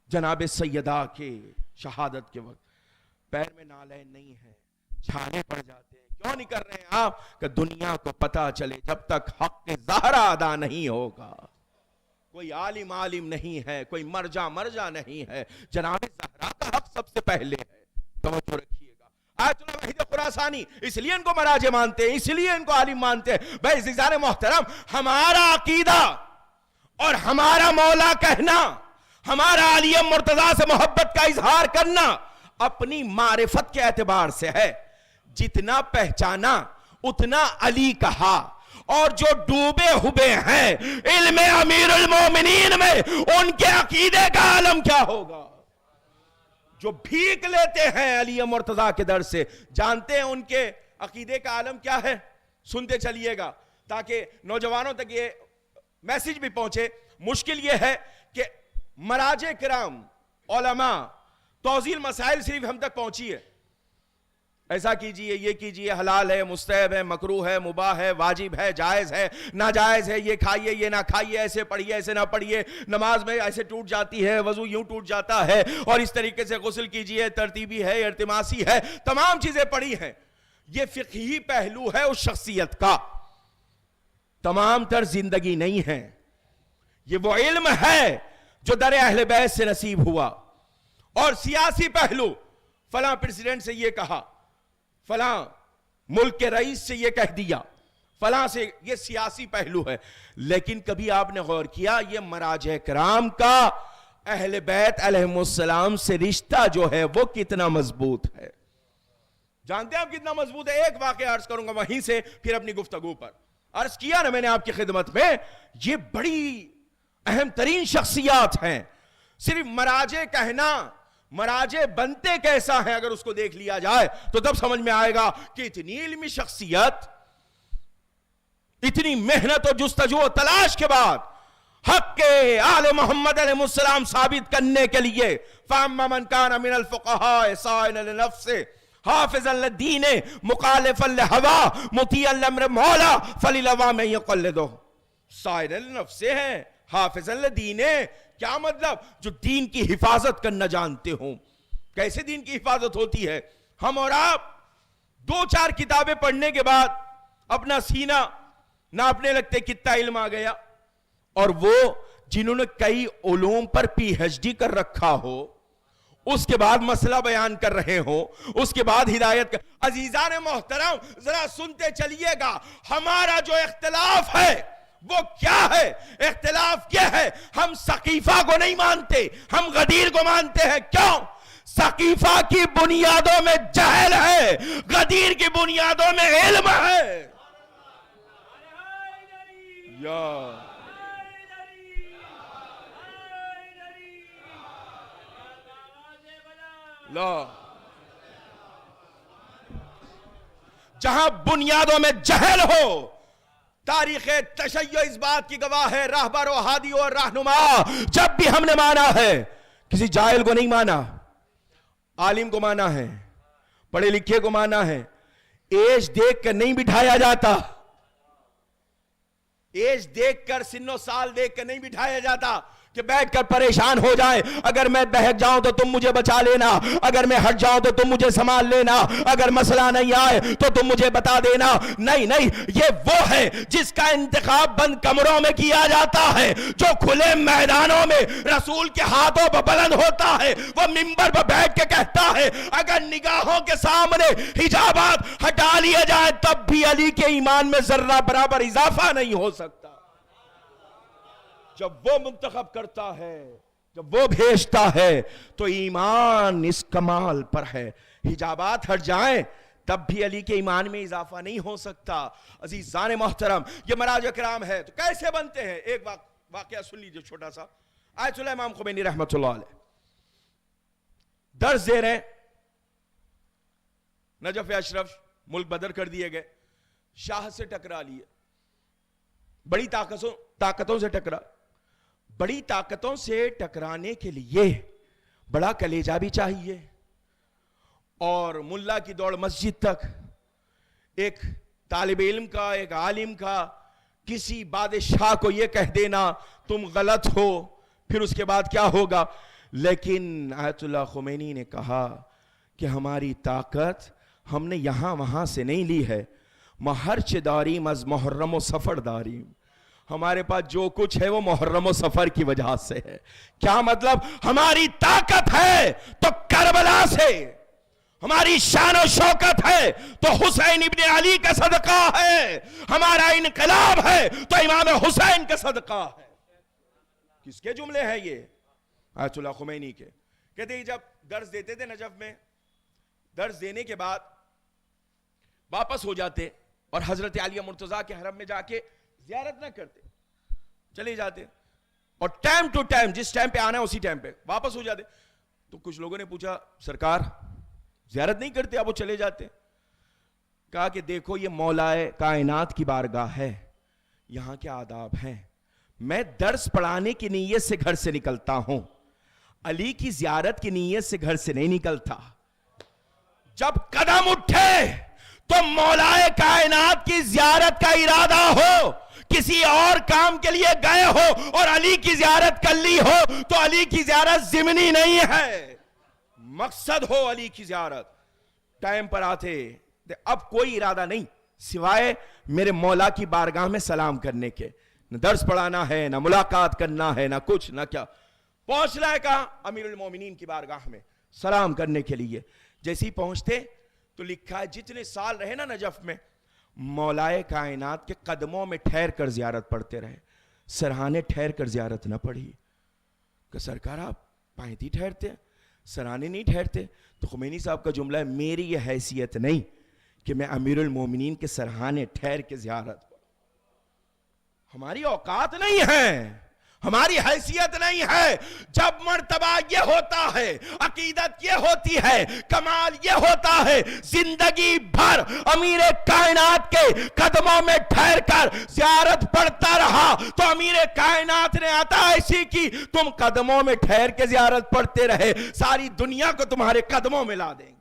جناب سیدہ کے شہادت کے وقت. پیر میں نالین نہیں ہے, چھانے پڑ جاتے ہیں. کیوں نہیں کر رہے ہیں آپ؟ کہ دنیا کو پتا چلے جب تک حق ظاہرہ ادا نہیں ہوگا. کوئی عالم نہیں ہے, کوئی مرجع نہیں ہے, جناب زہرا کا حق سب سے پہلے ہے. توجہ رکھیے گا. آیت اللہ وحید خراسانی, اس لیے ان کو مراجع مانتے ہیں, اس لیے ان کو عالم مانتے ہیں. بھائی عزیزان محترم, ہمارا عقیدہ اور ہمارا مولا کہنا, ہمارا علی مرتضیٰ سے محبت کا اظہار کرنا اپنی معرفت کے اعتبار سے ہے. جتنا پہچانا اتنا علی کہا, اور جو ڈوبے ہوئے ہیں علم امیر المومنین میں, ان کے عقیدے کا عالم کیا ہوگا؟ جو بھیک لیتے ہیں علی مرتضیٰ کے در سے, جانتے ہیں ان کے عقیدے کا عالم کیا ہے؟ سنتے چلیے گا تاکہ نوجوانوں تک یہ میسج بھی پہنچے. مشکل یہ ہے کہ مراجع کرام, علماء, توضیح مسائل صرف ہم تک پہنچی ہے. ایسا کیجئے, یہ کیجئے, حلال ہے, مستحب ہے, مکروہ ہے, مباح ہے, واجب ہے, جائز ہے, ناجائز ہے, یہ کھائیے, یہ نہ کھائیے, ایسے پڑھیے, ایسے نہ پڑھیے, نماز میں ایسے ٹوٹ جاتی ہے, وضو یوں ٹوٹ جاتا ہے, اور اس طریقے سے غسل کیجئے, ترتیبی ہے, ارتماسی ہے, تمام چیزیں پڑھی ہیں. یہ فقہی پہلو ہے اس شخصیت کا, تمام تر زندگی نہیں ہے. یہ وہ علم ہے جو در اہل بیت سے نصیب ہوا. اور سیاسی پہلو, فلاں پریزیڈنٹ سے یہ کہا, فلاں ملک کے رئیس سے یہ کہہ دیا, فلاں سے, یہ سیاسی پہلو ہے. لیکن کبھی آپ نے غور کیا یہ مراجع کرام کا اہل بیت علیہم السلام سے رشتہ جو ہے وہ کتنا مضبوط ہے؟ جانتے ہیں آپ کتنا مضبوط ہے؟ ایک واقعہ عرض کروں گا وہیں سے پھر اپنی گفتگو پر. عرض کیا نا میں نے آپ کی خدمت میں, یہ بڑی اہم ترین شخصیات ہیں. صرف مراجع کہنا, مراجع بنتے کیسا ہے اگر اس کو دیکھ لیا جائے تو تب سمجھ میں آئے گا کہ اتنی علمی شخصیت, اتنی محنت و جستجو و تلاش کے بعد حق کے آل محمد علیہ السلام ثابت کرنے کے لیے, فَأَمَّا مَنْ كَانَ مِنَ الْفُقَهَاءِ سَائِلًا لِنَفْسِهِ حَافِظًا لِلدِّينِ مُخَالِفًا لِلْهَوَىٰ مُطِيعًا لِأَمْرِ الْمَوْلَىٰ فَلِلْعَوَامِ مَن يُقَلِّدُهُ. سَائِلًا لِنَفْسِهِ ہے, حافظًا لِلدِّينِ, کیا مطلب؟ جو دین کی حفاظت کرنا جانتے ہوں. کیسے دین کی حفاظت ہوتی ہے؟ ہم اور آپ 2-4 کتابیں پڑھنے کے بعد اپنا سینہ ناپنے لگتے کتنا علم آ گیا. اور وہ جنہوں نے کئی علوم پر پی ایچ ڈی کر رکھا ہو, اس کے بعد مسئلہ بیان کر رہے ہوں، اس کے بعد ہدایت کر. عزیزان محترم ذرا سنتے چلیے گا. ہمارا جو اختلاف ہے وہ کیا ہے؟ اختلاف یہ ہے ہم سقیفہ کو نہیں مانتے، ہم غدیر کو مانتے ہیں. کیوں؟ سقیفہ کی بنیادوں میں جہل ہے، غدیر کی بنیادوں میں علم ہے. یا لا، جہاں بنیادوں میں جہل ہو، تاریخ تشیع اس بات کی گواہ ہے، راہبر و ہادی اور رہنما جب بھی ہم نے مانا ہے، کسی جاہل کو نہیں مانا، عالم کو مانا ہے، پڑھے لکھے کو مانا ہے. ایج دیکھ کر نہیں بٹھایا جاتا، ایج دیکھ کر، سن و سال دیکھ کر نہیں بٹھایا جاتا کہ بیٹھ کر پریشان ہو جائے. اگر میں بہک جاؤں تو تم مجھے بچا لینا، اگر میں ہٹ جاؤں تو تم مجھے سنبھال لینا، اگر مسئلہ نہیں آئے تو تم مجھے بتا دینا. نہیں نہیں، یہ وہ ہے جس کا انتخاب بند کمروں میں کیا جاتا ہے، جو کھلے میدانوں میں رسول کے ہاتھوں پر بلند ہوتا ہے. وہ منبر پر بیٹھ کے کہتا ہے اگر نگاہوں کے سامنے حجابات ہٹا لیے جائے تب بھی علی کے ایمان میں ذرہ برابر اضافہ نہیں ہو سکتا. جب وہ منتخب کرتا ہے، جب وہ بھیجتا ہے تو ایمان اس کمال پر ہے. حجابات ہٹ جائیں تب بھی علی کے ایمان میں اضافہ نہیں ہو سکتا. عزیزان محترم، یہ مراجع کرام ہے تو کیسے بنتے ہیں؟ ایک واقعہ سن لیجئے چھوٹا سا. آیت اللہ امام خمینی رحمت اللہ علیہ درس دے رہے ہیں، نجف اشرف ملک بدر کر دیے گئے، شاہ سے ٹکرا لیے، بڑی طاقتوں سے ٹکرا. بڑی طاقتوں سے ٹکرانے کے لیے بڑا کلیجہ بھی چاہیے. اور ملا کی دوڑ مسجد تک، ایک طالب علم کا، ایک عالم کا کسی بادشاہ کو یہ کہہ دینا تم غلط ہو، پھر اس کے بعد کیا ہوگا. لیکن آیت اللہ خمینی نے کہا کہ ہماری طاقت ہم نے یہاں وہاں سے نہیں لی ہے. مہرچ داریم از محرم و سفر داریم، ہمارے پاس جو کچھ ہے وہ محرم و سفر کی وجہ سے ہے. کیا مطلب؟ ہماری طاقت ہے تو کربلا سے، ہماری شان و شوکت ہے تو حسین ابن علی کا صدقہ ہے، ہمارا انقلاب ہے تو امام حسین کا صدقہ ہے. کس کے جملے ہیں یہ؟ آیت اللہ خمینی کے. کہتے ہیں جب درس دیتے تھے نجف میں، درس دینے کے بعد واپس ہو جاتے اور حضرت عالیہ مرتضیٰ کے حرم میں جا کے زیارت نہ کرتے، چلے جاتے اور ٹائم ٹو ٹائم جس ٹائم پہ آنا ہے اسی ٹائم پہ واپس ہو جاتے. تو کچھ لوگوں نے پوچھا سرکار زیارت نہیں کرتے آپ وہ چلے جاتے؟ کہا کہ دیکھو یہ مولائے کائنات کی بارگاہ ہے، یہاں کے آداب ہیں. میں درس پڑھانے کی نیت سے گھر سے نکلتا ہوں، علی کی زیارت کی نیت سے گھر سے نہیں نکلتا. جب قدم اٹھے تو مولائے کائنات کی زیارت کا ارادہ ہو، کسی اور کام کے لیے گئے ہو اور علی کی زیارت کر لی ہو تو علی کی زیارت ضمنی نہیں ہے، مقصد ہو علی کی زیارت. ٹائم پر آتے، اب کوئی ارادہ نہیں سوائے میرے مولا کی بارگاہ میں سلام کرنے کے. نہ درس پڑھانا ہے، نہ ملاقات کرنا ہے، نہ کچھ نہ کیا. پہنچنا ہے کہاں؟ امیر المومنین کی بارگاہ میں سلام کرنے کے لیے. جیسے ہی پہنچتے تو لکھا ہے جتنے سال رہے نا نجف میں، مولائے کائنات کے قدموں میں ٹھہر کر زیارت پڑھتے رہے. سرہانے ٹھہر کر زیارت نہ پڑھی. کہ سرکار آپ پائنتی ٹھہرتے ہیں، سرہانے نہیں ٹھہرتے؟ تو خمینی صاحب کا جملہ ہے میری یہ حیثیت نہیں کہ میں امیر المومنین کے سرہانے ٹھہر کے زیارت پڑھوں. ہماری اوقات نہیں ہے، ہماری حیثیت نہیں ہے. جب مرتبہ یہ ہوتا ہے، عقیدت یہ ہوتی ہے، کمال یہ ہوتا ہے، زندگی بھر امیر کائنات کے قدموں میں ٹھہر کر زیارت پڑھتا رہا تو امیر کائنات نے عطا ایسی کی تم قدموں میں ٹھہر کے زیارت پڑھتے رہے، ساری دنیا کو تمہارے قدموں میں لا دیں گے.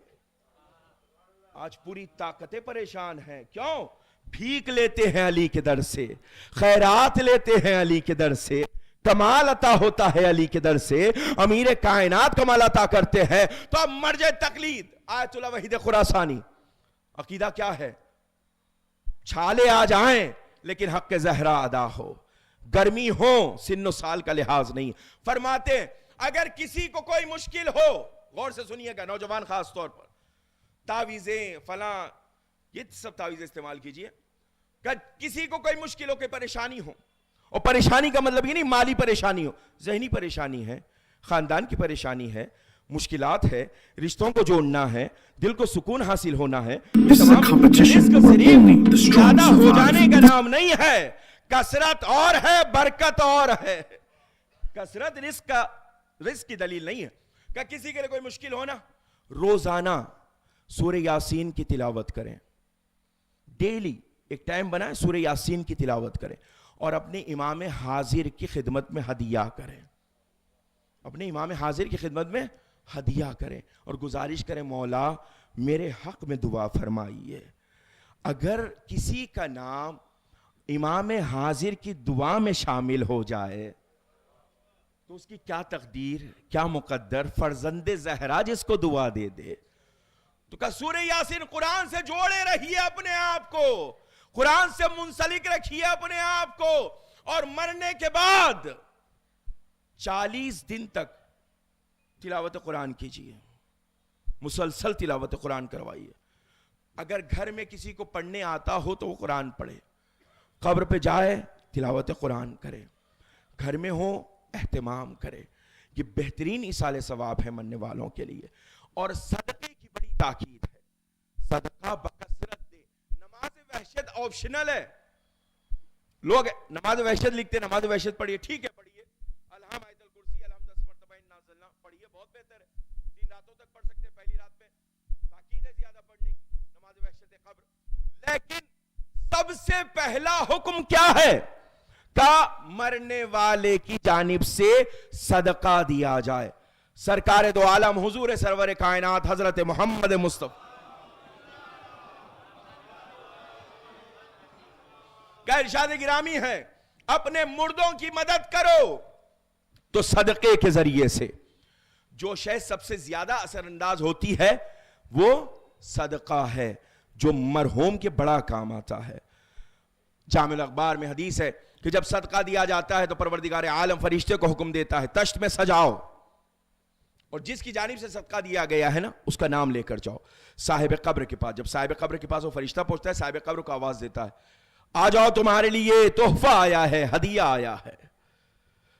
آج پوری طاقتیں پریشان ہیں. کیوں؟ بھیک لیتے ہیں علی کے در سے، خیرات لیتے ہیں علی کے در سے، کمال عطا ہوتا ہے علی کے در سے، امیر کائنات کمال عطا کرتے ہیں. تو اب مرجع تقلید آیت اللہ وحید خراسانی عقیدہ کیا ہے؟ چھالے آ جائیں لیکن حق زہرا ادا ہو، گرمی ہو، سن و سال کا لحاظ نہیں. فرماتے اگر کسی کو کوئی مشکل ہو غور سے سنیے گا نوجوان خاص طور پر. تعویذیں فلاں یہ سب تعویذیں استعمال کیجئے. کسی کو کوئی مشکل ہو, کوئی پریشانی ہو, اور پریشانی کا مطلب یہ نہیں مالی پریشانی ہو, ذہنی پریشانی ہے, خاندان کی پریشانی ہے, مشکلات ہے, رشتوں کو جوڑنا ہے, دل کو سکون حاصل ہونا ہے, رزق صرف زیادہ ہو جانے کا نام نہیں ہے, کثرت اور ہے, برکت اور ہے. کثرت رزق کی دلیل نہیں ہے. کہ کسی کے لیے کوئی مشکل ہونا, روزانہ سورہ یاسین کی تلاوت کریں, ڈیلی ایک ٹائم بنائیں, سورہ یاسین کی تلاوت کریں, اور اپنے امام حاضر کی خدمت میں ہدیہ کریں. اپنے امام حاضر کی خدمت میں ہدیہ کریں اور گزارش کریں مولا میرے حق میں دعا فرمائیے. اگر کسی کا نام امام حاضر کی دعا میں شامل ہو جائے تو اس کی کیا تقدیر, کیا مقدر, فرزند زہرا جس کو دعا دے دے. تو کہ سورہ یاسین قرآن سے جوڑے رہیے اپنے آپ کو, قرآن سے منسلک رکھیے اپنے آپ کو, اور مرنے کے بعد 40 دن تک تلاوت قرآن کیجئے, مسلسل تلاوت قرآن کروائیے. اگر گھر میں کسی کو پڑھنے آتا ہو تو وہ قرآن پڑھے, قبر پہ جائے تلاوت قرآن کرے, گھر میں ہو اہتمام کرے. یہ بہترین ایصال ثواب ہے مرنے والوں کے لیے. اور صدقے کی بڑی تاکید ہے, صدقہ بکثرت دے. نماز وحشت آپشنل ہے. لوگ نماز وحشت لکھتے, نماز وحشت پڑھیے, ٹھیک ہے پڑھیے, الحم آیت الکرسی الحم 10 مرتبہ نازلنا پڑھیے, بہت بہتر ہے, 3 راتوں تک پڑھ سکتے ہیں. پہلی رات میں تاکید ہے زیادہ پڑھنے کی, نماز وحشت قبر. لیکن سب سے پہلا حکم کیا ہے؟ کہ مرنے والے کی جانب سے صدقہ دیا جائے. سرکار دو عالم حضور سرور کائنات حضرت محمد مصطفیٰ کا ارشاد گرامی ہے, اپنے مردوں کی مدد کرو تو صدقے کے ذریعے سے. جو شے سب سے زیادہ اثر انداز ہوتی ہے وہ صدقہ ہے, جو مرحوم کے بڑا کام آتا ہے. جامع الاخبار میں حدیث ہے کہ جب صدقہ دیا جاتا ہے تو پروردگار عالم فرشتے کو حکم دیتا ہے تشت میں سجاؤ, اور جس کی جانب سے صدقہ دیا گیا ہے نا اس کا نام لے کر جاؤ صاحب قبر کے پاس. جب صاحب قبر کے پاس وہ فرشتہ پہنچتا ہے, صاحب قبر کو آواز دیتا ہے, آ جاؤ تمہارے لیے تحفہ آیا ہے, ہدیہ آیا ہے.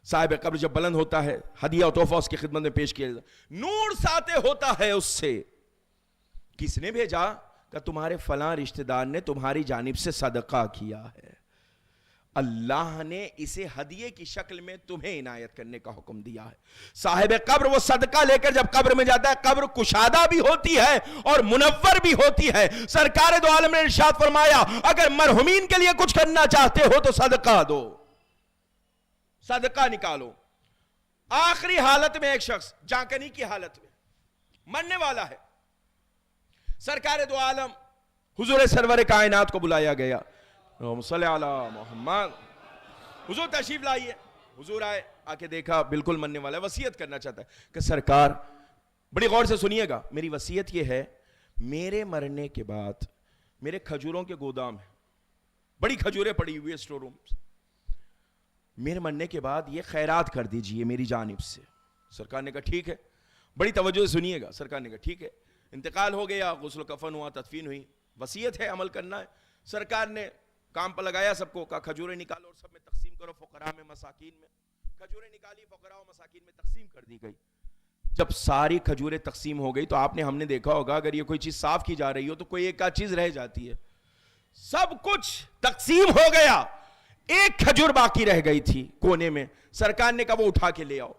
صاحب قبر جب بلند ہوتا ہے, ہدیہ و تحفہ اس کی خدمت میں پیش کیا جاتا ہے, نور ساتے ہوتا ہے اس سے. کس نے بھیجا؟ کہ تمہارے فلاں رشتہ دار نے تمہاری جانب سے صدقہ کیا ہے, اللہ نے اسے ہدیے کی شکل میں تمہیں عنایت کرنے کا حکم دیا ہے. صاحب قبر وہ صدقہ لے کر جب قبر میں جاتا ہے, قبر کشادہ بھی ہوتی ہے اور منور بھی ہوتی ہے. سرکار دو عالم نے ارشاد فرمایا اگر مرحومین کے لیے کچھ کرنا چاہتے ہو تو صدقہ دو, صدقہ نکالو. آخری حالت میں ایک شخص جانکنی کی حالت میں مرنے والا ہے, سرکار دو عالم حضور سرور کائنات کو بلایا گیا, صلی علی محمد, حضور تشریف لائیے. حضور آئے, آ کے دیکھا بالکل مرنے والا ہے, وصیت کرنا چاہتا ہے کہ سرکار بڑی غور سے سنیے گا, میری وصیت یہ ہے میرے مرنے کے بعد میرے کھجوروں کے گودام ہیں, بڑی کھجوریں پڑی ہوئی اسٹور روم, میرے مرنے کے بعد یہ خیرات کر دیجئے میری جانب سے. سرکار نے کہا ٹھیک ہے, بڑی توجہ سے سنیے گا. سرکار نے کہا ٹھیک ہے. انتقال ہو گیا, غسل و کفن ہوا, تدفین ہوئی, وصیت ہے عمل کرنا ہے. سرکار نے کام پر لگایا سب کو, کہا کھجوریں نکالو اور سب میں تقسیم کرو, فقراء میں مساکین میں. کھجوریں نکالی, فقراء و مساکین میں تقسیم کر دی گئی. جب ساری کھجوریں تقسیم ہو گئی تو ہم نے دیکھا ہوگا اگر یہ کوئی چیز صاف کی جا رہی ہو تو کوئی ایک آدھ چیز رہ جاتی ہے. سب کچھ تقسیم ہو گیا, ایک کھجور باقی رہ گئی تھی کونے میں. سرکار نے کہا وہ اٹھا کے لے آؤ,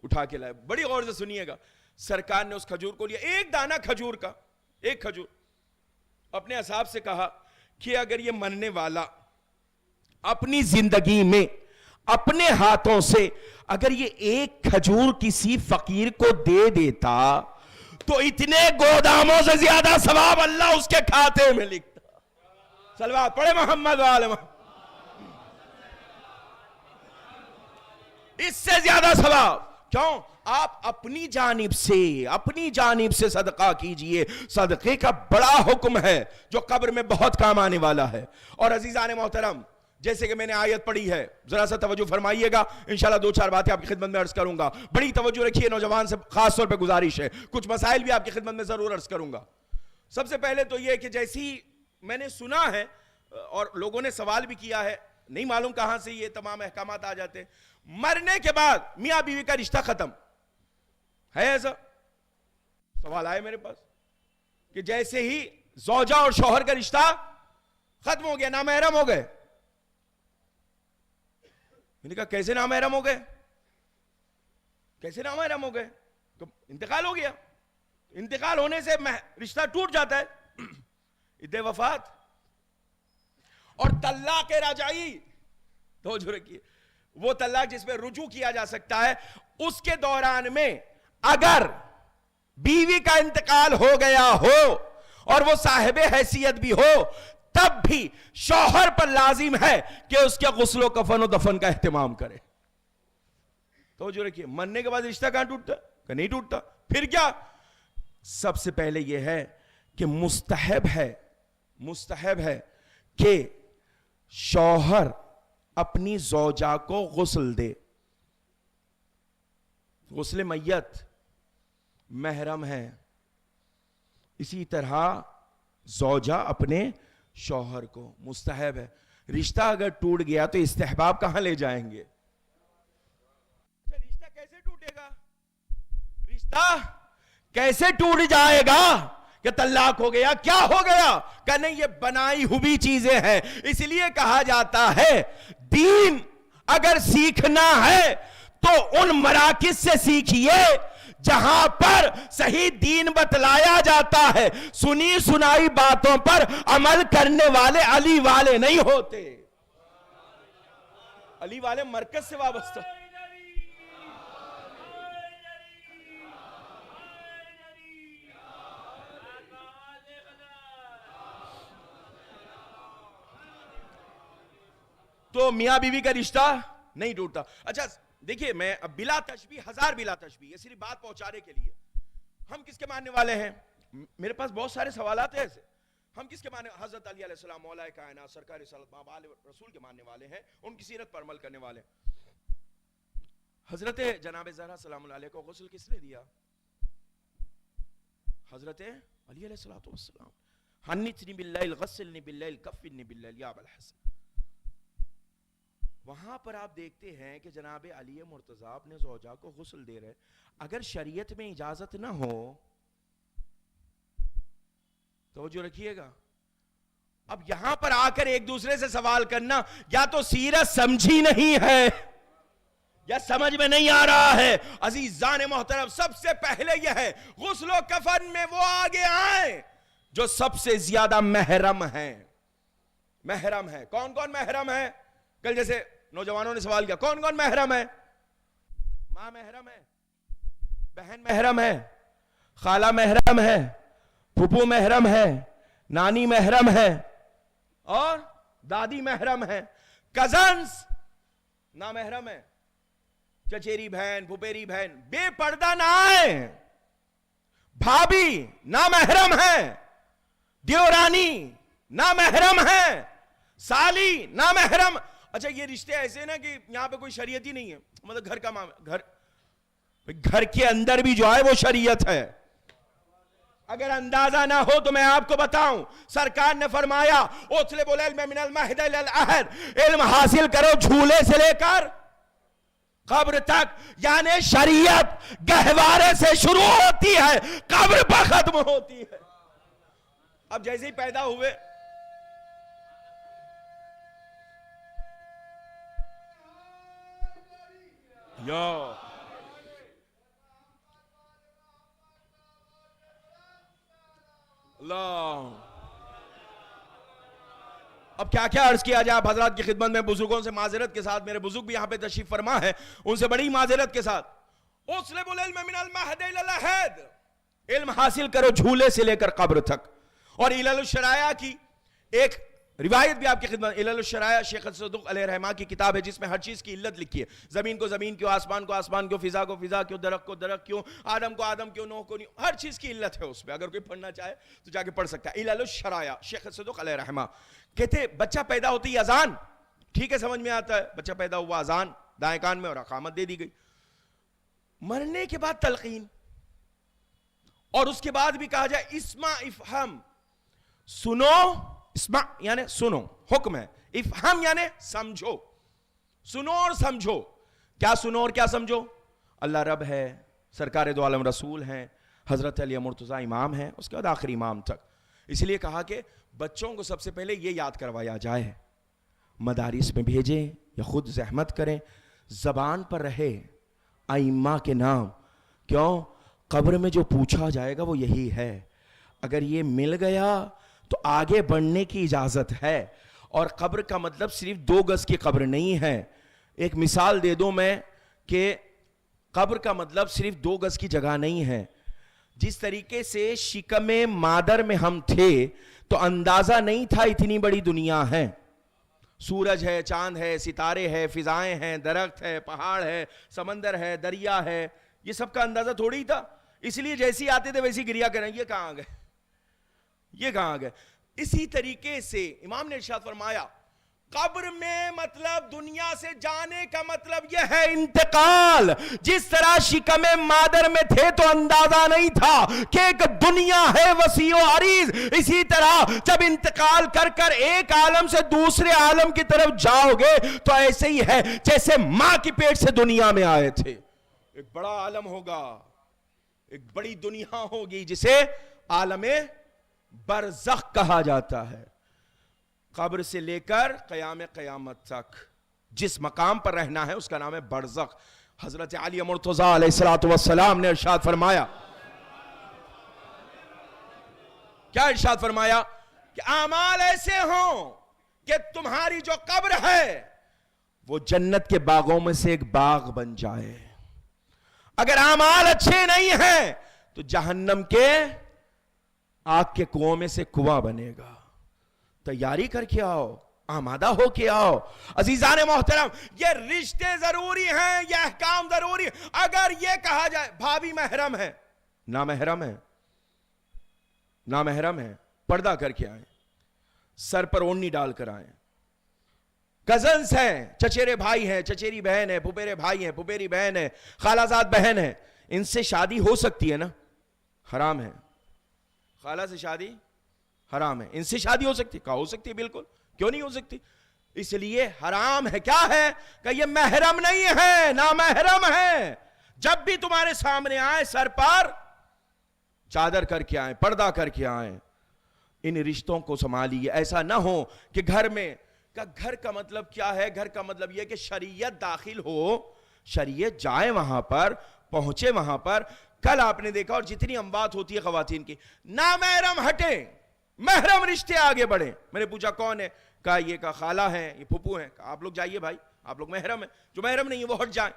اٹھا کے لائے. بڑی غور سے سنیے گا, سرکار نے اس کھجور کو لیا, ایک دانہ کھجور کا, ایک کھجور, اپنے اصحاب سے کہا کہ اگر یہ مرنے والا اپنی زندگی میں اپنے ہاتھوں سے اگر یہ ایک کھجور کسی فقیر کو دے دیتا تو اتنے گوداموں سے زیادہ ثواب اللہ اس کے کھاتے میں لکھتا. صلوات پڑھے محمد وآل محمد. اس سے زیادہ ثواب کیوں؟ آپ اپنی جانب سے صدقہ کیجئے. صدقے کا بڑا حکم ہے جو قبر میں بہت کام آنے والا ہے. اور عزیزان محترم, جیسے کہ میں نے آیت پڑھی ہے، ذرا سا توجہ فرمائیے گا، انشاءاللہ 2-4 باتیں آپ کی خدمت میں عرض کروں گا، بڑی توجہ رکھیے، نوجوان سے خاص طور پہ گزارش ہے، کچھ مسائل بھی آپ کی خدمت میں ضرور عرض کروں گا۔ سب سے پہلے تو یہ کہ جیسی میں نے سنا ہے اور لوگوں نے سوال بھی کیا ہے، نہیں معلوم کہاں سے یہ تمام احکامات آ جاتے ہیں، مرنے کے بعد میاں بیوی کا رشتہ ختم ہے؟ ایسا سوال آئے میرے پاس کہ جیسے ہی زوجہ اور شوہر کا رشتہ ختم ہو گیا، نامحرم ہو گئے۔ میں نے کہا کیسے نامحرم ہو گئے؟ کیسے نامحرم ہو گئے؟ تو انتقال ہو گیا، انتقال ہونے سے رشتہ ٹوٹ جاتا ہے، عدہ وفات اور طلاق رجعی، توجہ رکھیے، وہ طلاق جس میں رجوع کیا جا سکتا ہے، اس کے دوران میں اگر بیوی کا انتقال ہو گیا ہو اور وہ صاحب حیثیت بھی ہو، تب بھی شوہر پر لازم ہے کہ اس کے غسل و کفن و دفن کا اہتمام کرے۔ توجہ رکھیے، مرنے کے بعد رشتہ کہاں ٹوٹتا؟ کہ نہیں ٹوٹتا۔ پھر کیا؟ سب سے پہلے یہ ہے کہ مستحب ہے کہ شوہر اپنی زوجہ کو غسل دے۔ غسل میت محرم ہے، اسی طرح زوجہ اپنے شوہر کو مستحب ہے۔ رشتہ اگر ٹوٹ گیا تو استحباب کہاں لے جائیں گے؟ رشتہ کیسے ٹوٹے گا؟ رشتہ کیسے ٹوٹ جائے گا کہ طلاق ہو گیا؟ کیا ہو گیا؟ کہ نہیں، یہ بنائی ہوئی چیزیں ہیں۔ اس لیے کہا جاتا ہے دین اگر سیکھنا ہے تو ان مراکز سے سیکھیے جہاں پر صحیح دین بتلایا جاتا ہے۔ سنی سنائی باتوں پر عمل کرنے والے علی والے نہیں ہوتے۔ علی والے مرکز سے وابستہ۔ تو میاں بیوی کا رشتہ نہیں ٹوٹتا۔ اچھا دیکھیے، میں اب بلا تشبیہ، ہزار بلا تشبیہ، یہ صرف بات پہنچانے کے لیے، ہم کس کے ماننے والے ہیں؟ میرے پاس بہت سارے سوالات ہیں ایسے، ہم کس کے ماننے؟ حضرت علی علیہ السلام مولا کائنات سرکار رسالت مآب آل رسول کے ماننے والے ہیں، ان کی سیرت پر عمل کرنے والے ہیں۔ حضرت جناب زہرا سلام اللہ علیہ کو غسل کس نے دیا؟ حضرت علی علیہ السلام۔ حنتنی باللیل غسلنی باللیل کفنی باللیل یا ابا الحسن۔ وہاں پر آپ دیکھتے ہیں کہ جناب علی مرتضیٰ اپنے زوجہ کو غسل دے رہے۔ اگر شریعت میں اجازت نہ ہو، توجہ رکھیے گا، اب یہاں پر آ کر ایک دوسرے سے سوال کرنا، یا تو سیرت سمجھی نہیں ہے یا سمجھ میں نہیں آ رہا ہے۔ عزیزان محترم، سب سے پہلے یہ ہے غسل و کفن میں وہ آگے آئیں جو سب سے زیادہ محرم ہیں۔ محرم ہے، کون کون محرم ہے؟ کل جیسے نوجوانوں نے سوال کیا، کون کون محرم ہے؟ ماں محرم ہے، بہن محرم ہے، خالہ محرم ہے، پھپھو محرم ہے، نانی محرم ہے، اور دادی محرم ہے۔ کزنز نامحرم ہے، چچیری بہن، پھپھیری بہن، بے پردہ نہ آئیں۔ بھابی نامحرم ہے، دیورانی نامحرم ہے، سالی نامحرم۔ اچھا یہ رشتے ایسے ہیں نا کہ یہاں پہ کوئی شریعت ہی نہیں ہے، مطلب گھر کا گھر کے اندر بھی جو ہے وہ شریعت ہے۔ اگر اندازہ نہ ہو تو میں آپ کو بتاؤں، سرکار نے فرمایا اطلبوا العلم من المہد الی العہد، علم حاصل کرو جھولے سے لے کر قبر تک، یعنی شریعت گہوارے سے شروع ہوتی ہے، قبر پر ختم ہوتی ہے۔ اب جیسے ہی پیدا ہوئے، اللہ، اب کیا کیا عرض کیا جائے آپ حضرات کی خدمت میں، بزرگوں سے معذرت کے ساتھ، میرے بزرگ بھی یہاں پہ تشریف فرما ہے، ان سے بڑی معذرت کے ساتھ، اطلبوا العلم من المہد الی العہد، علم حاصل کرو جھولے سے لے کر قبر تک۔ اور علل الشرائع کی ایک روایت بھی آپ کی خدمت، علل الشرائع شیخ صدوق علیہ رحمہ کی کتاب ہے جس میں ہر چیز کی علت لکھی ہے، زمین کو زمین کیوں، آسمان کو آسمان کیوں، فضا کو فضا کیوں، درخت کو درخت کیوں، آدم کو آدم کیوں، نوح کو نہیں، ہر چیز کی علت ہے اس پہ، اگر کوئی پڑھنا چاہے تو جا کے پڑھ سکتا ہے۔ علل الشرائع شیخ صدوق علیہ رحمہ کہتے بچہ پیدا ہوتی اذان ٹھیک ہے سمجھ میں آتا ہے, بچہ پیدا ہوا اذان دائیں کان میں اور اقامت دے دی گئی. مرنے کے بعد تلقین, اور اس کے بعد بھی کہا جائے اسمع افہم, سنو, اسمع یعنی سنو حکم ہے, افہم یعنی سمجھو, سنو اور سمجھو. کیا سنو اور کیا سمجھو؟ اللہ رب ہے, سرکار دو عالم رسول ہیں, حضرت علی مرتضیٰ امام ہیں, اس کے بعد آخری امام تک. اس لیے کہا کہ بچوں کو سب سے پہلے یہ یاد کروایا جائے, مدارس میں بھیجیں یا خود زحمت کریں, زبان پر رہے ائمہ کے نام. کیوں؟ قبر میں جو پوچھا جائے گا وہ یہی ہے. اگر یہ مل گیا تو آگے بڑھنے کی اجازت ہے. اور قبر کا مطلب صرف 2 گز کی قبر نہیں ہے. ایک مثال دے دوں میں کہ قبر کا مطلب صرف 2 گز کی جگہ نہیں ہے. جس طریقے سے شکم مادر میں ہم تھے تو اندازہ نہیں تھا اتنی بڑی دنیا ہے. سورج ہے, چاند ہے, ستارے ہیں, فضائیں ہیں, درخت ہے, پہاڑ ہے, سمندر ہے, دریا ہے, یہ سب کا اندازہ تھوڑی ہی تھا. اس لیے جیسی آتے تھے ویسی گریا کریں, یہ کہاں گئے, یہ کہاں گئے. اسی طریقے سے امام نے ارشاد فرمایا قبر میں مطلب دنیا سے جانے کا مطلب یہ ہے انتقال. جس طرح شکم مادر میں تھے تو اندازہ نہیں تھا کہ ایک دنیا ہے وسیع و عریض, اسی طرح جب انتقال کر کر ایک عالم سے دوسرے عالم کی طرف جاؤ گے تو ایسے ہی ہے جیسے ماں کی پیٹ سے دنیا میں آئے تھے. ایک بڑا عالم ہوگا, ایک بڑی دنیا ہوگی جسے عالم برزخ کہا جاتا ہے. قبر سے لے کر قیام قیامت تک جس مقام پر رہنا ہے اس کا نام ہے برزخ. حضرت علی مرتضیٰ علیہ السلام نے ارشاد فرمایا, کیا ارشاد فرمایا کہ اعمال ایسے ہوں کہ تمہاری جو قبر ہے وہ جنت کے باغوں میں سے ایک باغ بن جائے. اگر اعمال اچھے نہیں ہیں تو جہنم کے آگ کے کنویں میں سے کنواں بنے گا. تیاری کر کے آؤ, آمادہ ہو کے آؤ. عزیزان محترم, یہ رشتے ضروری ہیں, یہ احکام ضروری. اگر یہ کہا جائے بھابھی محرم ہے, نامحرم ہے, نامحرم ہے, پردہ کر کے آئیں, سر پر اونی ڈال کر آئیں. کزنز ہیں, چچیرے بھائی ہیں, چچیری بہن ہے, پھپھیرے بھائی ہیں, پھپھیری بہن ہے, خالہ زاد بہن ہے, ان سے شادی ہو سکتی ہے نا؟ حرام ہے. خالہ سے شادی حرام ہے. ان سے شادی ہو سکتی؟ کہا ہو سکتی ہے, بالکل, کیوں نہیں ہو سکتی؟ اس لیے حرام ہے. کیا ہے کہ یہ محرم نہیں ہے, نامحرم ہے. جب بھی تمہارے سامنے آئے سر پر چادر کر کے آئیں, پردہ کر کے آئیں. ان رشتوں کو سنبھالیے. ایسا نہ ہو کہ گھر میں, گھر کا مطلب کیا ہے؟ گھر کا مطلب یہ کہ شریعت داخل ہو, شریعت جائے وہاں پر, پہنچے وہاں پر. کل آپ نے دیکھا, اور جتنی اموات ہوتی ہے خواتین کی, نامحرم ہٹیں, محرم رشتے آگے بڑھیں. میں نے پوچھا کون ہے؟ کہا یہ کا خالہ ہیں, یہ پھپھو ہیں. کہا آپ لوگ جائیے بھائی, آپ لوگ محرم ہیں. جو محرم نہیں ہے وہ ہٹ جائیں.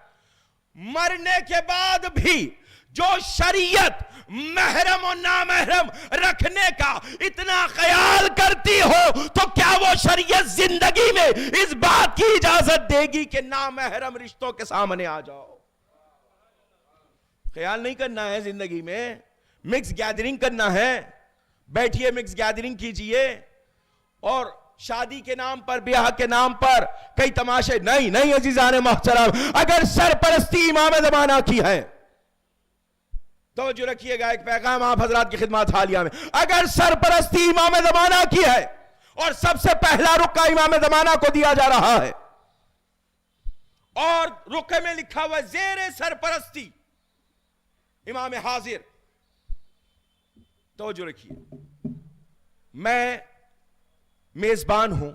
مرنے کے بعد بھی جو شریعت محرم و نامحرم رکھنے کا اتنا خیال کرتی ہو تو کیا وہ شریعت زندگی میں اس بات کی اجازت دے گی کہ نامحرم رشتوں کے سامنے آ جاؤ؟ خیال نہیں کرنا ہے زندگی میں, مکس گیدرنگ کرنا ہے. بیٹھیے, مکس گیدرنگ کیجئے, اور شادی کے نام پر, بیاہ کے نام پر کئی تماشے نہیں. نہیں عزیزان محترم, اگر سرپرستی امام زمانہ کی ہے, توجہ رکھیے گا, ایک پیغام آپ حضرات کی خدمات حالیہ میں, اگر سرپرستی امام زمانہ کی ہے اور سب سے پہلا رکعہ امام زمانہ کو دیا جا رہا ہے اور رکعے میں لکھا ہوا زیر سرپرستی امام حاضر, توجہ رکھیے, میں میزبان ہوں,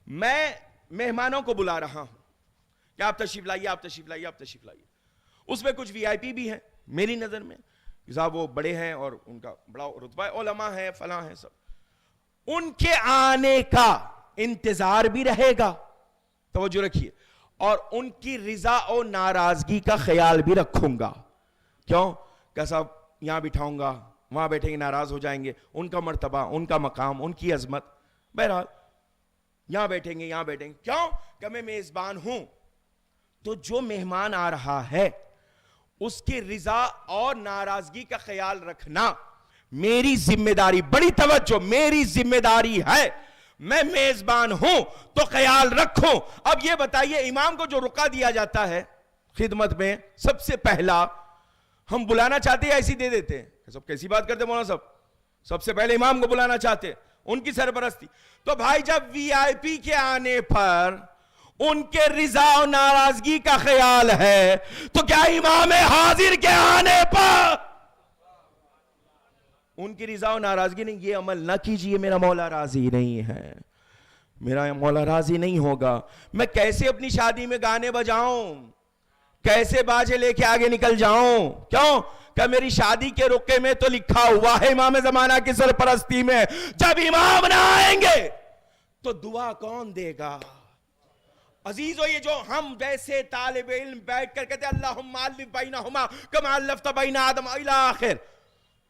میں مہمانوں کو بلا رہا ہوں کہ آپ تشریف لائیے, آپ تشریف لائیے, آپ تشریف لائیے. اس میں کچھ وی آئی پی بھی ہیں میری نظر میں, صاحب وہ بڑے ہیں اور ان کا بڑا رتبہ ہے, علماء ہیں, فلاں ہیں, سب. ان کے آنے کا انتظار بھی رہے گا, توجہ رکھیے, اور ان کی رضا اور ناراضگی کا خیال بھی رکھوں گا. کیوں کہ صاحب یہاں بٹھاؤں گا, وہاں بیٹھیں گے, ناراض ہو جائیں گے, ان کا مرتبہ, ان کا مقام, ان کی عظمت. بہرحال یہاں بیٹھیں گے, یہاں بیٹھیں گے. کیوں کہ میں میزبان ہوں. تو جو مہمان آ رہا ہے اس کی رضا اور ناراضگی کا خیال رکھنا میری ذمہ داری, بڑی توجہ, میری ذمہ داری ہے. میں میزبان ہوں تو خیال رکھوں. اب یہ بتائیے امام کو جو رقعہ دیا جاتا ہے خدمت میں سب سے پہلا ہم بلانا چاہتے ہیں ایسی دے دیتے ہیں؟ سب کیسی بات کرتے مولانا صاحب؟ سب سے پہلے امام کو بلانا چاہتے ان کی سرپرستی. تو بھائی جب وی آئی پی کے آنے پر ان کے رضا و ناراضگی کا خیال ہے تو کیا امام حاضر کے آنے پر ان کی رضا و ناراضگی نہیں؟ یہ عمل نہ کیجئے، میرا مولا راضی نہیں ہے، میرا مولا راضی نہیں ہوگا. میں کیسے اپنی شادی میں گانے بجاؤں، کیسے باجے لے کے آگے نکل جاؤں؟ کیوں کہ میری شادی کے رقعے میں تو لکھا ہوا ہے امام زمانہ کی سرپرستی میں جب امام نہ آئیں گے تو دعا کون دے گا؟ عزیزو یہ جو ہم ویسے طالب علم بیٹھ کر کہتے ہیں اللہم الف بینہما کما الفت بین آدم الی آخر،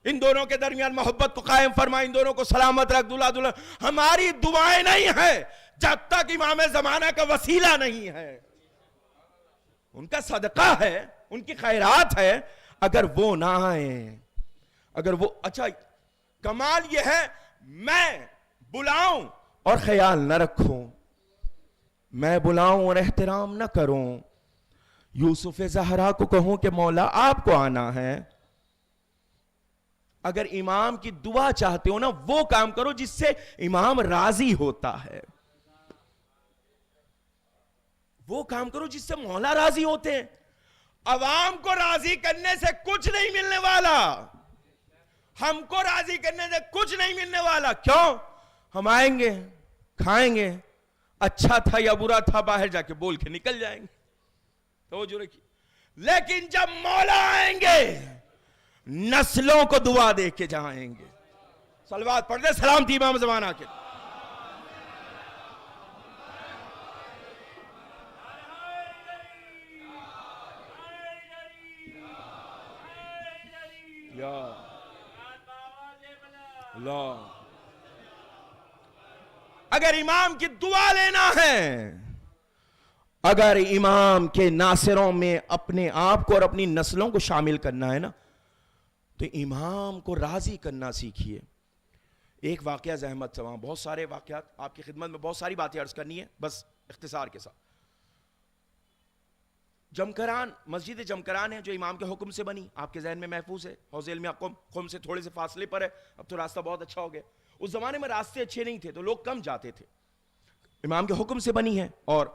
ان دونوں کے درمیان محبت کو قائم فرما، ان دونوں کو سلامت رکھ، دلہا دلہن، ہماری دعائیں نہیں ہیں جب تک امام زمانہ کا وسیلہ نہیں ہے. ان کا صدقہ ہے، ان کی خیرات ہے. اگر وہ نہ آئیں، اگر وہ اچھا کمال یہ ہے میں بلاؤں اور خیال نہ رکھوں، میں بلاؤں اور احترام نہ کروں. یوسف زہرا کو کہوں کہ مولا آپ کو آنا ہے. اگر امام کی دعا چاہتے ہو نا وہ کام کرو جس سے امام راضی ہوتا ہے، وہ کام کرو جس سے مولا راضی ہوتے ہیں. عوام کو راضی کرنے سے کچھ نہیں ملنے والا، ہم کو راضی کرنے سے کچھ نہیں ملنے والا. کیوں؟ ہم آئیں گے، کھائیں گے، اچھا تھا یا برا تھا باہر جا کے بول کے نکل جائیں گے. توجہ رکھیے. لیکن جب مولا آئیں گے نسلوں کو دعا دے کے جائیں گے. صلوات پڑھ دے سلامتی امام زمانہ کے. یا اللہ. اگر امام کی دعا لینا ہے، اگر امام کے ناصروں میں اپنے آپ کو اور اپنی نسلوں کو شامل کرنا ہے نا تو امام کو راضی کرنا سیکھیے. ایک واقعہ زحمت سے، بہت سارے واقعات آپ کی خدمت میں، بہت ساری باتیں عرض کرنی ہے بس اختصار کے ساتھ. جمکران، مسجد جمکران ہے جو امام کے حکم سے بنی، آپ کے ذہن میں محفوظ ہے، حوض علم قم سے تھوڑے سے فاصلے پر ہے. اب تو راستہ بہت اچھا ہو گیا، اس زمانے میں راستے اچھے نہیں تھے تو لوگ کم جاتے تھے. امام کے حکم سے بنی ہے اور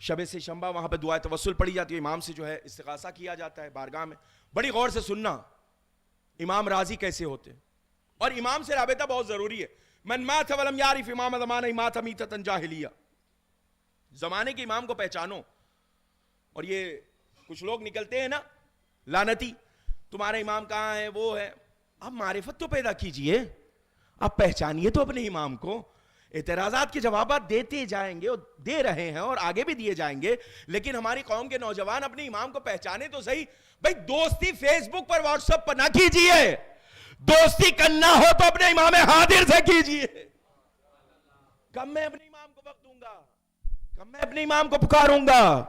شب سے شنبہ وہاں پہ دعائے توسل پڑھی جاتی ہے، امام سے جو ہے استغاثہ کیا جاتا ہے بارگاہ میں. بڑی غور سے سننا امام راضی کیسے ہوتے ہیں، اور امام سے رابطہ بہت ضروری ہے. من مات ولم یعرف امام زمانہ مات میتۃ جاہلیہ. زمانے کے امام کو پہچانو. اور یہ کچھ لوگ نکلتے ہیں نا لعنتی، تمہارا امام کہاں ہے، وہ ہے. اب معرفت تو پیدا کیجئے، اب پہچانیے تو اپنے امام کو. اعتراضات کے جوابات دیتے جائیں گے، اور دے رہے ہیں اور آگے بھی دیے جائیں گے، لیکن ہماری قوم کے نوجوان اپنے امام کو پہچانے تو صحیح. بھئی دوستی فیس بک پر واٹس ایپ پر نہ کیجئے، دوستی کرنا ہو تو اپنے امام حاضر سے کیجئے. کب میں اپنے امام کو وقت دوں گا، کب میں اپنے امام کو پکاروں گا؟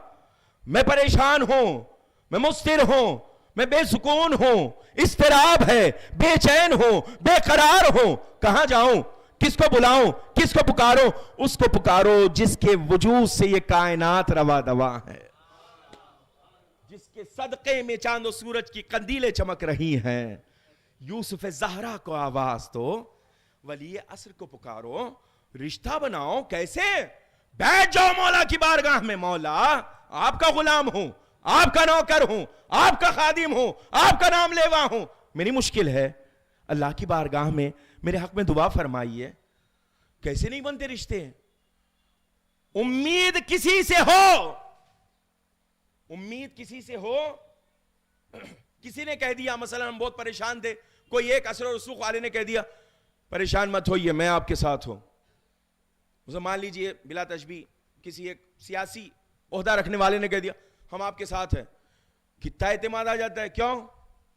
میں پریشان ہوں، میں مضطرب ہوں، میں بے سکون ہوں، اضطراب ہے، بے چین ہوں، بے قرار ہوں. کہاں جاؤں، کس کو بلاؤں، کس کو پکاروں؟ اس کو پکارو جس کے وجود سے یہ کائنات روا دوا ہے، جس کے صدقے میں چاند و سورج کی قندیلیں چمک رہی ہیں. یوسف زہرا کو آواز دو، ولی عصر کو پکارو، رشتہ بناؤ. کیسے؟ بیٹھ جاؤ مولا کی بارگاہ میں. مولا آپ کا غلام ہوں، آپ کا نوکر ہوں، آپ کا خادم ہوں، آپ کا نام لیوا ہوں. میری مشکل ہے، اللہ کی بارگاہ میں میرے حق میں دعا فرمائیے. کیسے نہیں بنتے رشتے؟ امید کسی سے ہو، امید کسی سے ہو. کسی نے کہہ دیا مثلا ہم بہت پریشان تھے، کوئی ایک اسرار رسوخ والے نے کہہ دیا پریشان مت ہوئیے میں آپ کے ساتھ ہوں. اسے مان لیجئے بلا تشبیہ کسی ایک سیاسی عہدہ رکھنے والے نے کہہ دیا ہم آپ کے ساتھ ہیں. کتنا اعتماد آ جاتا ہے. کیوں؟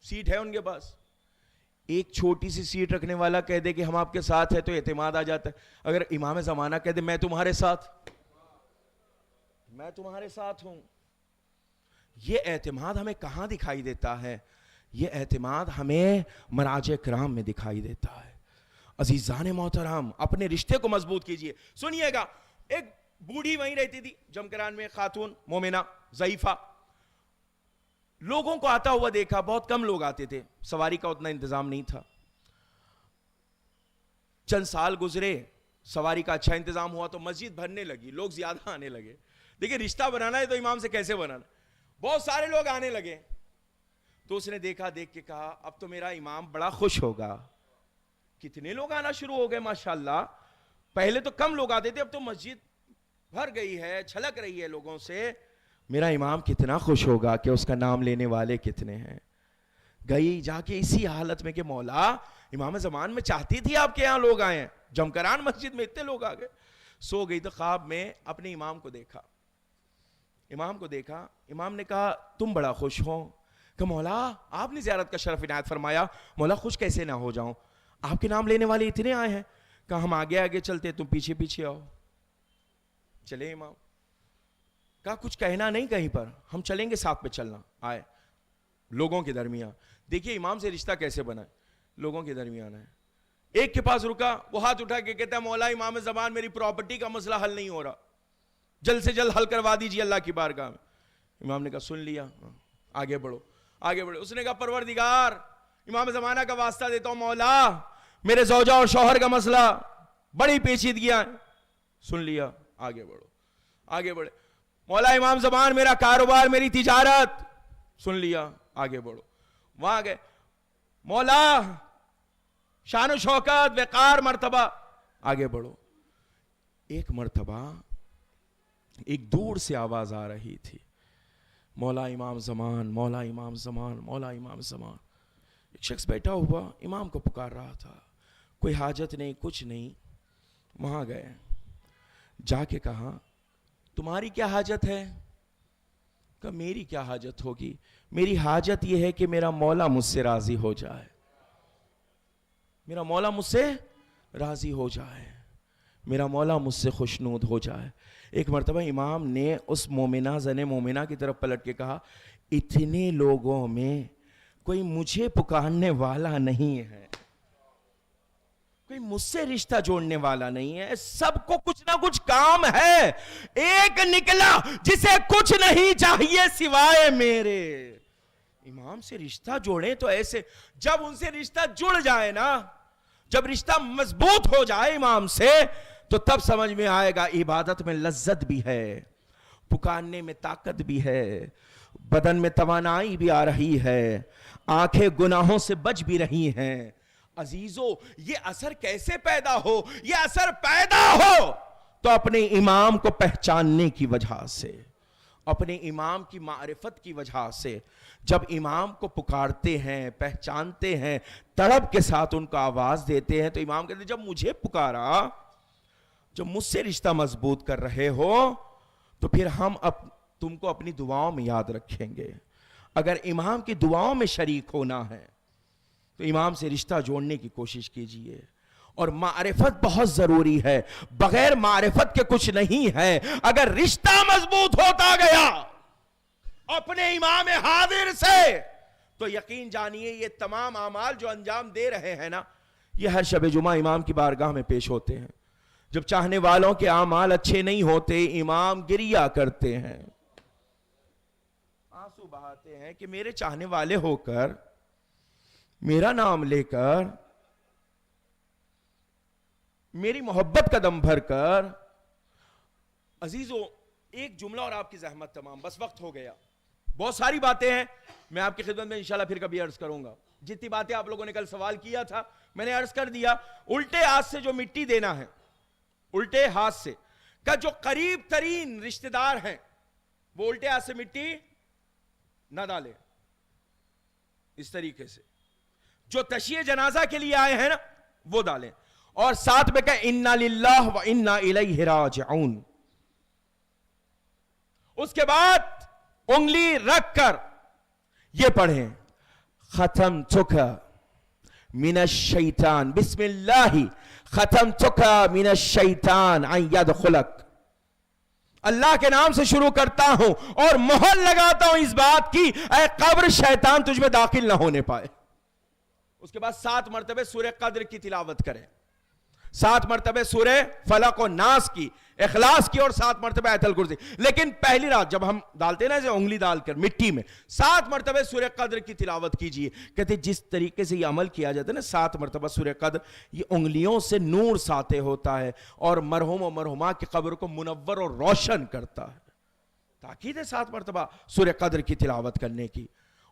سیٹ ہے ان کے پاس. ایک چھوٹی سی سیٹ رکھنے والا کہہ دے کہ ہم آپ کے ساتھ ہیں تو اعتماد آ جاتا ہے. اگر امام زمانہ کہہ دے میں تمہارے ساتھ، میں تمہارے ساتھ ہوں، یہ اعتماد ہمیں کہاں دکھائی دیتا ہے؟ یہ اعتماد ہمیں مراجع کرام میں دکھائی دیتا ہے. عزیزان محترم اپنے رشتے کو مضبوط کیجئے. سنیے گا, ایک بوڑھی وہیں رہتی تھی جمکران میں, خاتون مومنہ ضعیفہ. لوگوں کو آتا ہوا دیکھا, بہت کم لوگ آتے تھے, سواری کا اتنا انتظام نہیں تھا. چند سال گزرے, سواری کا اچھا انتظام ہوا تو مسجد بھرنے لگی, لوگ زیادہ آنے لگے. دیکھیں رشتہ بنانا ہے تو امام سے کیسے بنانا, بہت سارے لوگ آنے لگے. تو اس نے دیکھا, دیکھ کے کہا اب تو میرا امام بڑا خوش ہوگا. کتنے لوگ آنا شروع ہو گئے ماشاءاللہ, پہلے تو کم لوگ آتے تھے, اب تو مسجد بھر گئی ہے, چھلک رہی ہے لوگوں سے. میرا امام کتنا خوش ہوگا کہ اس کا نام لینے والے کتنے ہیں. گئی جا کے اسی حالت میں کہ مولا امام زمان میں چاہتی تھی آپ کے یہاں لوگ آئے ہیں, جمکران مسجد میں اتنے لوگ آ گئے. سو گئی تو خواب میں اپنے امام کو دیکھا. امام نے کہا تم بڑا خوش ہو. کہ مولا آپ نے زیارت کا شرف عنایت فرمایا, مولا خوش کیسے نہ ہو جاؤں, آپ کے نام لینے والے اتنے آئے ہیں. کہا ہم آگے آگے چلتے, تم پیچھے پیچھے آؤ. چلے امام. کہا کچھ کہنا نہیں کہیں پر, ہم چلیں گے ساتھ میں چلنا. آئے لوگوں کے درمیان. دیکھیے امام سے رشتہ کیسے بنا ہے, لوگوں کے درمیان ہے. ایک کے پاس رکا, وہ ہاتھ اٹھا کے کہتا ہے مولا امام زمان میری پراپرٹی کا مسئلہ حل نہیں ہو رہا, جلد سے جلد حل کروا دیجیے اللہ کی بارگاہ میں. امام نے کہا سن لیا, آگے بڑھو. آگے بڑھے. اس نے کہا پروردگار امام زمانہ کا واسطہ دیتا ہوں, مولا میرے زوجہ اور شوہر کا مسئلہ بڑی پیچیدگیاں. سن لیا, آگے بڑھو. آگے بڑھے. مولا امام زمان میرا کاروبار, میری تجارت. سن لیا, آگے بڑھو. وہاں گئے. مولا شان و شوکت وقار مرتبہ. آگے بڑھو. ایک مرتبہ ایک دور سے آواز آ رہی تھی, مولا امام زمان, مولا امام زمان, مولا امام زمان. ایک شخص بیٹھا ہوا امام کو پکار رہا تھا, کوئی حاجت نہیں کچھ نہیں. وہاں گئے, جا کے کہا تمہاری کیا حاجت ہے؟ کہا میری کیا حاجت ہوگی, میری حاجت یہ ہے کہ میرا مولا مجھ سے راضی ہو جائے, میرا مولا مجھ سے راضی ہو جائے, میرا مولا مجھ سے خوشنود ہو جائے. ایک مرتبہ امام نے اس مومنہ زن مومنہ کی طرف پلٹ کے کہا اتنے لوگوں میں کوئی مجھے پکارنے والا نہیں ہے, کوئی مجھ سے رشتہ جوڑنے والا نہیں ہے, سب کو کچھ نہ کچھ کام ہے. ایک نکلا جسے کچھ نہیں چاہیے سوائے میرے. امام سے رشتہ جوڑیں تو ایسے, جب ان سے رشتہ جڑ جائے نا, جب رشتہ مضبوط ہو جائے امام سے, تو تب سمجھ میں آئے گا عبادت میں لذت بھی ہے, پکارنے میں طاقت بھی ہے, بدن میں توانائی بھی آ رہی ہے, آنکھیں گناہوں سے بچ بھی رہی ہیں. عزیزو یہ اثر کیسے پیدا ہو, یہ اثر پیدا ہو تو اپنے امام کو پہچاننے کی وجہ سے, اپنے امام کی معرفت کی وجہ سے. جب امام کو پکارتے ہیں, پہچانتے ہیں, تڑپ کے ساتھ ان کو آواز دیتے ہیں, تو امام کہتے ہیں جب مجھے پکارا, جب مجھ سے رشتہ مضبوط کر رہے ہو, تو پھر ہم تم کو اپنی دعاؤں میں یاد رکھیں گے. اگر امام کی دعاؤں میں شریک ہونا ہے تو امام سے رشتہ جوڑنے کی کوشش کیجئے. اور معرفت بہت ضروری ہے, بغیر معرفت کے کچھ نہیں ہے. اگر رشتہ مضبوط ہوتا گیا اپنے امام حاضر سے, تو یقین جانیے یہ تمام اعمال جو انجام دے رہے ہیں نا, یہ ہر شب جمعہ امام کی بارگاہ میں پیش ہوتے ہیں. جب چاہنے والوں کے اعمال اچھے نہیں ہوتے, امام گریا کرتے ہیں, آنسو بہاتے ہیں کہ میرے چاہنے والے ہو کر, میرا نام لے کر, میری محبت کا دم بھر کر. عزیزو ایک جملہ اور آپ کی زحمت تمام, بس وقت ہو گیا. بہت ساری باتیں ہیں, میں آپ کی خدمت میں انشاءاللہ پھر کبھی عرض کروں گا. جتنی باتیں آپ لوگوں نے کل سوال کیا تھا میں نے عرض کر دیا. الٹے ہاتھ سے جو مٹی دینا ہے, الٹے ہاتھ سے کا جو قریب ترین رشتہ دار ہیں, وہ الٹے ہاتھ سے مٹی نہ ڈالے. اس طریقے سے جو تشیع جنازہ کے لیے آئے ہیں نا, وہ ڈالیں. اور ساتھ میں کہیں انا للہ و انا الیہ راجعون. اس کے بعد انگلی رکھ کر یہ پڑھیں ختمتک من الشیطان, بسم اللہ ختمتک من الشیطان ان یدخلک. اللہ کے نام سے شروع کرتا ہوں اور مہر لگاتا ہوں اس بات کی, اے قبر شیطان تجھ میں داخل نہ ہونے پائے. اس کے بعد 7 مرتبہ سورہ قدر کی تلاوت کریں. 7 مرتبہ سورہ فلق و ناس کی، اخلاص کی، اور 7 مرتبہ آیت الکرسی. لیکن پہلی رات جب ہم ڈالتے ہیں نا اسے انگلی ڈال کر مٹی میں، 7 مرتبہ سورہ قدر کی تلاوت کیجئے. کہتے جس طریقے سے یہ عمل کیا جاتا ہے نا 7 مرتبہ سورہ قدر، یہ انگلیوں سے نور ساتے ہوتا ہے اور مرحوم و مرحومہ کی قبر کو منور اور روشن کرتا ہے. تاکید ہے 7 مرتبہ سورہ قدر کی تلاوت کرنے کی.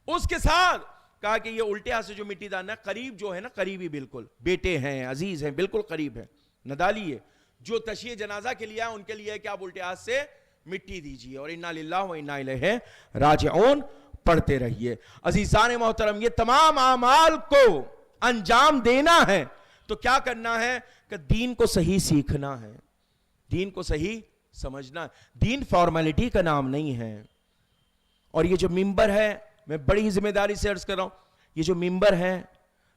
اس کے ساتھ کہا کہ یہ الٹے ہاتھ سے جو مٹی ڈالنا ہے، قریب جو ہے نا، قریبی بالکل بیٹے ہیں، عزیز ہیں، بالکل قریب ہیں، نہ ڈالیے. جو تشییع جنازہ کے لیے ہے ان کے لیے ہے کہ آپ الٹے ہاتھ سے مٹی دیجئے اور انا للہ و انا الیہ راجعون پڑھتے رہیے. عزیزان محترم، یہ تمام اعمال کو انجام دینا ہے تو کیا کرنا ہے کہ دین کو صحیح سیکھنا ہے، دین کو صحیح سمجھنا ہے. دین فارمیلٹی کا نام نہیں ہے. اور یہ جو ممبر ہے، میں بڑی ہی ذمہ داری سے عرض کر رہا ہوں، یہ جو ممبر ہے،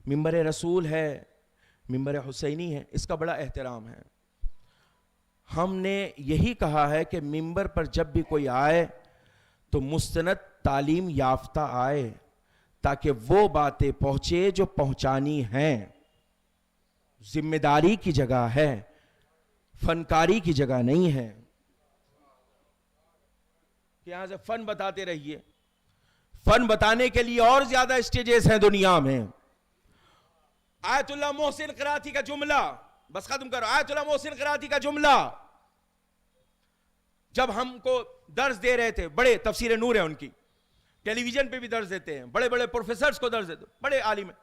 ممبر رسول ہے، ممبر حسینی ہے، اس کا بڑا احترام ہے. ہم نے یہی کہا ہے کہ ممبر پر جب بھی کوئی آئے تو مستند تعلیم یافتہ آئے تاکہ وہ باتیں پہنچے جو پہنچانی ہیں. ذمہ داری کی جگہ ہے، فنکاری کی جگہ نہیں ہے کہ یہاں سے فن بتاتے رہیے. فن بتانے کے لیے اور زیادہ اسٹیجز ہیں دنیا میں. آیت اللہ محسن قراتی کا جملہ، بس ختم کرو. آیت اللہ محسن قراتی کا جملہ جب ہم کو درس دے رہے تھے، بڑے تفسیر نور ہے ان کی، ٹیلی ویژن پہ بھی درس دیتے ہیں، بڑے بڑے پروفیسرز کو درس دیتے، بڑے عالم ہیں.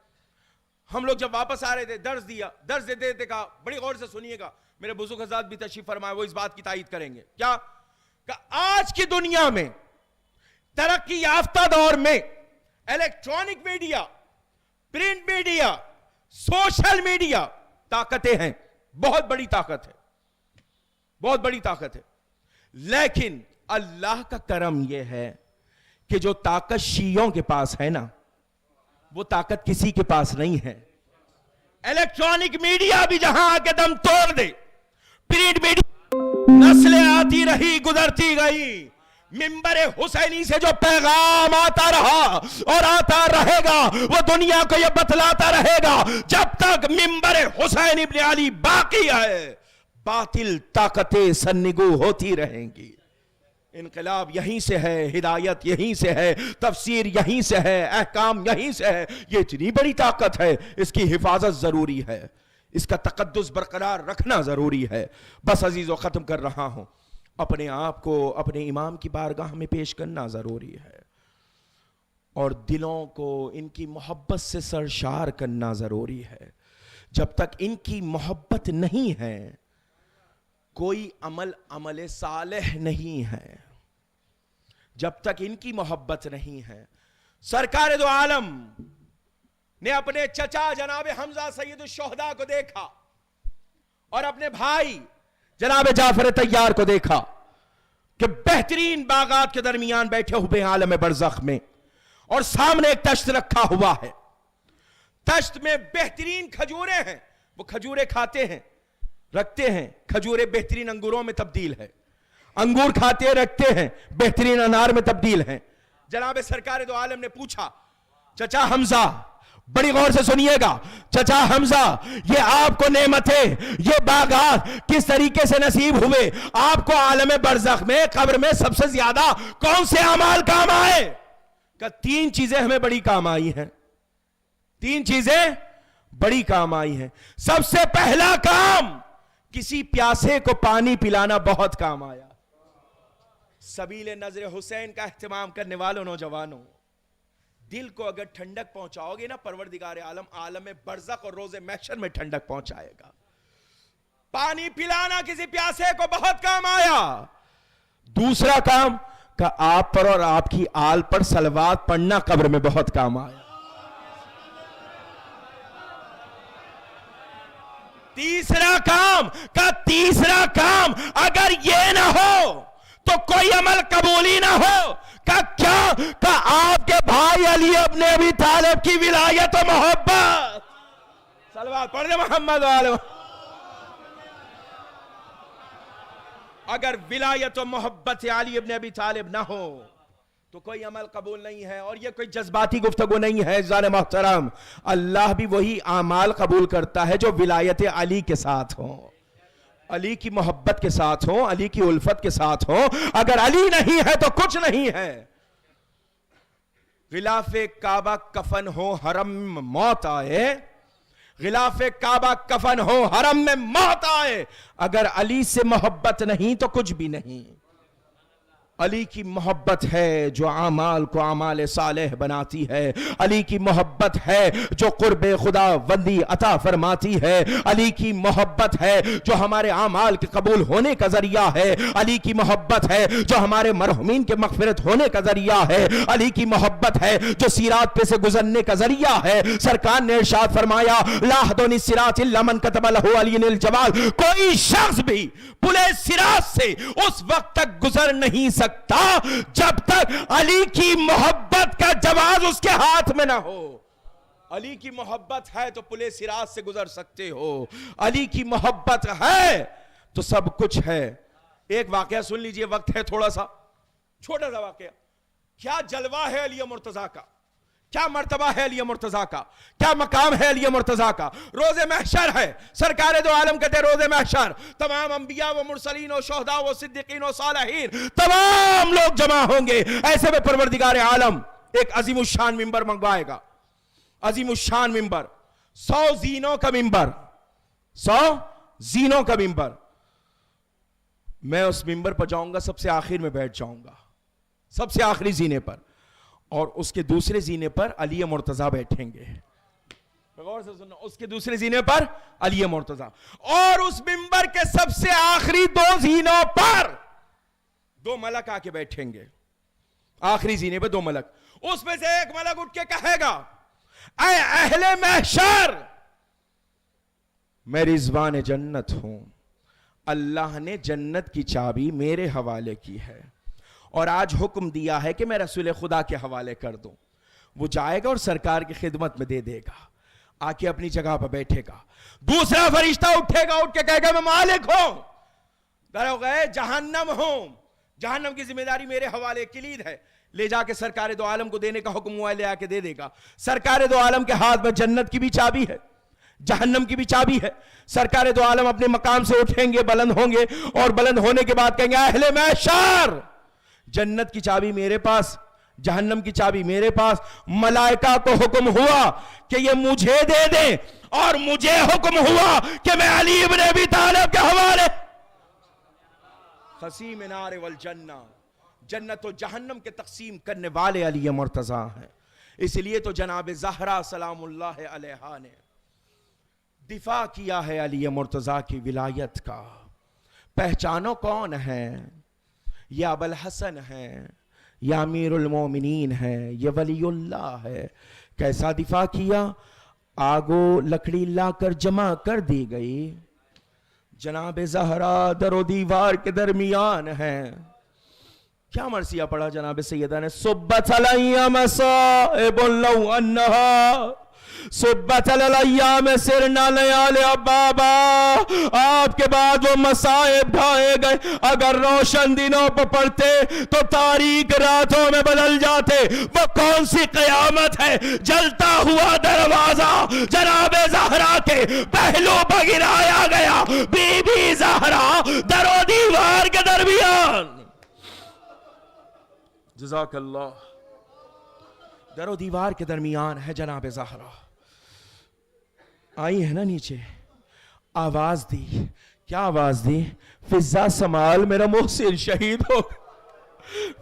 ہم لوگ جب واپس آ رہے تھے درس دیا، درس دیتے دیتے کہا بڑی غور سے سنیے گا، میرے بزرگ حضرات بھی تشریف فرمائے، وہ اس بات کی تائید کریں گے. کیا کہ آج کی دنیا میں ترقی یافتہ دور میں electronic media, print media, social media طاقتیں ہیں، بہت بڑی طاقت ہے، بہت بڑی طاقت ہے. لیکن اللہ کا کرم یہ ہے کہ جو طاقت شیعوں کے پاس ہے نا، وہ طاقت کسی کے پاس نہیں ہے. الیکٹرانک میڈیا بھی جہاں آ کے دم توڑ دے، پرنٹ میڈیا نسلیں آتی رہی گزرتی گئی، ممبر حسینی سے جو پیغام آتا رہا اور آتا رہے گا وہ دنیا کو یہ بتلاتا رہے گا جب تک ممبر حسین ابن علی باقی ہے باطل طاقتیں سرنگو ہوتی رہیں گی. انقلاب یہیں سے ہے، ہدایت یہیں سے ہے، تفسیر یہیں سے ہے، احکام یہیں سے ہے. یہ اتنی بڑی طاقت ہے، اس کی حفاظت ضروری ہے، اس کا تقدس برقرار رکھنا ضروری ہے. بس عزیزو ختم کر رہا ہوں. اپنے آپ کو اپنے امام کی بارگاہ میں پیش کرنا ضروری ہے اور دلوں کو ان کی محبت سے سرشار کرنا ضروری ہے. جب تک ان کی محبت نہیں ہے کوئی عمل صالح نہیں ہے. جب تک ان کی محبت نہیں ہے. سرکار دو عالم نے اپنے چچا جناب حمزہ سید الشہداء کو دیکھا اور اپنے بھائی جناب جعفر طیار کو دیکھا کہ بہترین باغات کے درمیان بیٹھے ہوئے عالم برزخ میں اور سامنے ایک تشت رکھا ہوا ہے. تشت میں بہترین کھجوریں ہیں، وہ کھجوریں کھاتے ہیں، رکھتے ہیں، کھجوریں بہترین انگوروں میں تبدیل ہے، انگور کھاتے ہیں، رکھتے ہیں، بہترین انار میں تبدیل ہیں. جناب سرکار دو عالم نے پوچھا چچا حمزہ، بڑی غور سے سنیے گا، چچا حمزہ یہ آپ کو نعمتیں، یہ باغات کس طریقے سے نصیب ہوئے؟ آپ کو عالم برزخ میں قبر میں سب سے زیادہ کون سے اعمال کام آئے؟ کہ 3 چیزیں ہمیں بڑی کام آئی ہیں، 3 چیزیں بڑی کام آئی ہیں. سب سے پہلا کام کسی پیاسے کو پانی پلانا بہت کام آیا. سبیل نظر حسین کا اہتمام کرنے والوں نوجوانوں، دل کو اگر ٹھنڈک پہنچاؤ گے نا، پروردگار عالم عالم برزخ اور روز محشر میں ٹھنڈک پہنچائے گا. پانی پلانا کسی پیاسے کو بہت کام آیا. دوسرا کام کہ آپ پر اور آپ کی آل پر صلوات پڑھنا قبر میں بہت کام آیا. تیسرا کام اگر یہ نہ ہو تو کوئی عمل قبول ہی نہ ہو. کیا کہ آپ کے بھائی علی ابن ابی طالب کی ولایت و محبت. صلوات پڑھ دے محمد والے. اگر ولایت و محبت علی ابن ابی طالب نہ ہو تو کوئی عمل قبول نہیں ہے. اور یہ کوئی جذباتی گفتگو نہیں ہے عزیزان محترم. اللہ بھی وہی اعمال قبول کرتا ہے جو ولایت علی کے ساتھ ہوں, علی کی محبت کے ساتھ ہوں, علی کی الفت کے ساتھ ہوں. اگر علی نہیں ہے تو کچھ نہیں ہے. غلاف کعبہ کفن ہو حرم میں موت آئے, غلاف کعبہ کفن ہو حرم میں موت آئے, اگر علی سے محبت نہیں تو کچھ بھی نہیں. علی کی محبت ہے جو اعمال کو اعمال صالح بناتی ہے. علی کی محبت ہے جو قرب خدا بندی عطا فرماتی ہے. علی کی محبت ہے جو ہمارے اعمال کے قبول ہونے کا ذریعہ ہے. علی کی محبت ہے جو ہمارے مرحومین کے مغفرت ہونے کا ذریعہ ہے. علی کی محبت ہے جو سیرات پہ سے گزرنے کا ذریعہ ہے. سرکار نے ارشاد فرمایا لا حدونی سرات الا من کتب له علی الجوال, کوئی شخص بھی پلے سرات سے اس وقت تک گزر نہیں سکتا جب تک علی کی محبت کا جواز اس کے ہاتھ میں نہ ہو. علی کی محبت ہے تو پلے سرات سے گزر سکتے ہو. علی کی محبت ہے تو سب کچھ ہے. ایک واقعہ سن لیجئے, وقت ہے تھوڑا سا, چھوٹا سا واقعہ. کیا جلوہ ہے علی مرتضیٰ کا, کیا مرتبہ ہے علی مرتضیٰ کا, کیا مقام ہے علی مرتضیٰ کا. روز محشر ہے, سرکار دو عالم کہتے ہیں روز محشر تمام انبیاء و مرسلین و شہداء و صدیقین و صالحین تمام لوگ جمع ہوں گے. ایسے میں پروردگار عالم ایک عظیم الشان ممبر منگوائے گا, عظیم الشان ممبر, 100 زینوں کا ممبر, 100 زینوں کا ممبر. میں اس ممبر پر جاؤں گا, سب سے آخر میں بیٹھ جاؤں گا, سب سے آخری زینے پر, اور اس کے دوسرے زینے پر علی مرتضیٰ بیٹھیں گے. غور سے سننا, اس کے دوسرے زینے پر علی مرتضیٰ, اور اس ممبر کے سب سے آخری 2 زینوں پر 2 ملک آ کے بیٹھیں گے. آخری زینے پہ 2 ملک, اس میں سے ایک ملک اٹھ کے کہے گا اے اہل محشر میں رضوان جنت ہوں, اللہ نے جنت کی چابی میرے حوالے کی ہے اور آج حکم دیا ہے کہ میں رسول خدا کے حوالے کر دوں. وہ جائے گا اور سرکار کی خدمت میں دے دے گا, آ کے اپنی جگہ پر بیٹھے گا. دوسرا فرشتہ اٹھے گا, اٹھ کے کہے گا میں مالک ہوں, درو گئے جہنم ہوں, جہنم کی ذمہ داری میرے حوالے, کلید ہے, لے جا کے سرکار دو عالم کو دینے کا حکم ہوا, لے آ کے دے دے گا. سرکار دو عالم کے ہاتھ میں جنت کی بھی چابی ہے, جہنم کی بھی چابی ہے. سرکار دو عالم اپنے مقام سے اٹھیں گے, بلند ہوں گے, اور بلند ہونے کے بعد کہیں گے اہل محشر جنت کی چابی میرے پاس, جہنم کی چابی میرے پاس. ملائکہ کو حکم ہوا کہ یہ مجھے دے دیں, اور مجھے حکم ہوا کہ میں علی ابن ابی طالب کے حوالے. قسیم نار والجنہ, جنت و جہنم کے تقسیم کرنے والے علی مرتضیٰ ہیں. اس لیے تو جناب زہرا سلام اللہ علیہا نے دفاع کیا ہے علی مرتضیٰ کی ولایت کا. پہچانو کون ہے, یہ ابو الحسن ہے, یہ امیر المومنین ہے, یہ ولی اللہ ہے. کیسا دفاع کیا, آگو لکڑی لا کر جمع کر دی گئی, جناب زہرا در و دیوار کے درمیان ہے. کیا مرثیہ پڑھا جناب سیدہ نے, صبت علی مصائب لو انہا صبت الایام سرنا لیال بابا. آپ کے بعد وہ مصائب ڈھائے گئے, اگر روشن دنوں پر پڑھتے تو تاریک راتوں میں بدل جاتے. وہ کون سی قیامت ہے, جلتا ہوا دروازہ جناب زہرا کے پہلو پر گرایا گیا, بی بی زہرا در و دیوار کے درمیان. جزاک اللہ. در و دیوار کے درمیان ہے جناب زہرا. آئی ہے نا نیچے, آواز دی. کیا آواز دی, فضا سمال میرا محسن شہید ہو,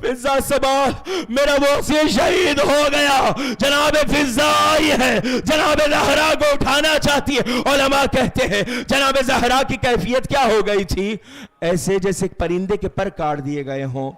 فضا سمال میرا محسن شہید ہو گیا. جناب فضا آئی ہے, جناب زہرا کو اٹھانا چاہتی ہے. علماء کہتے ہیں جناب زہرا کی کیفیت کیا ہو گئی تھی, ایسے جیسے پرندے کے پر کاٹ دیے گئے ہوں.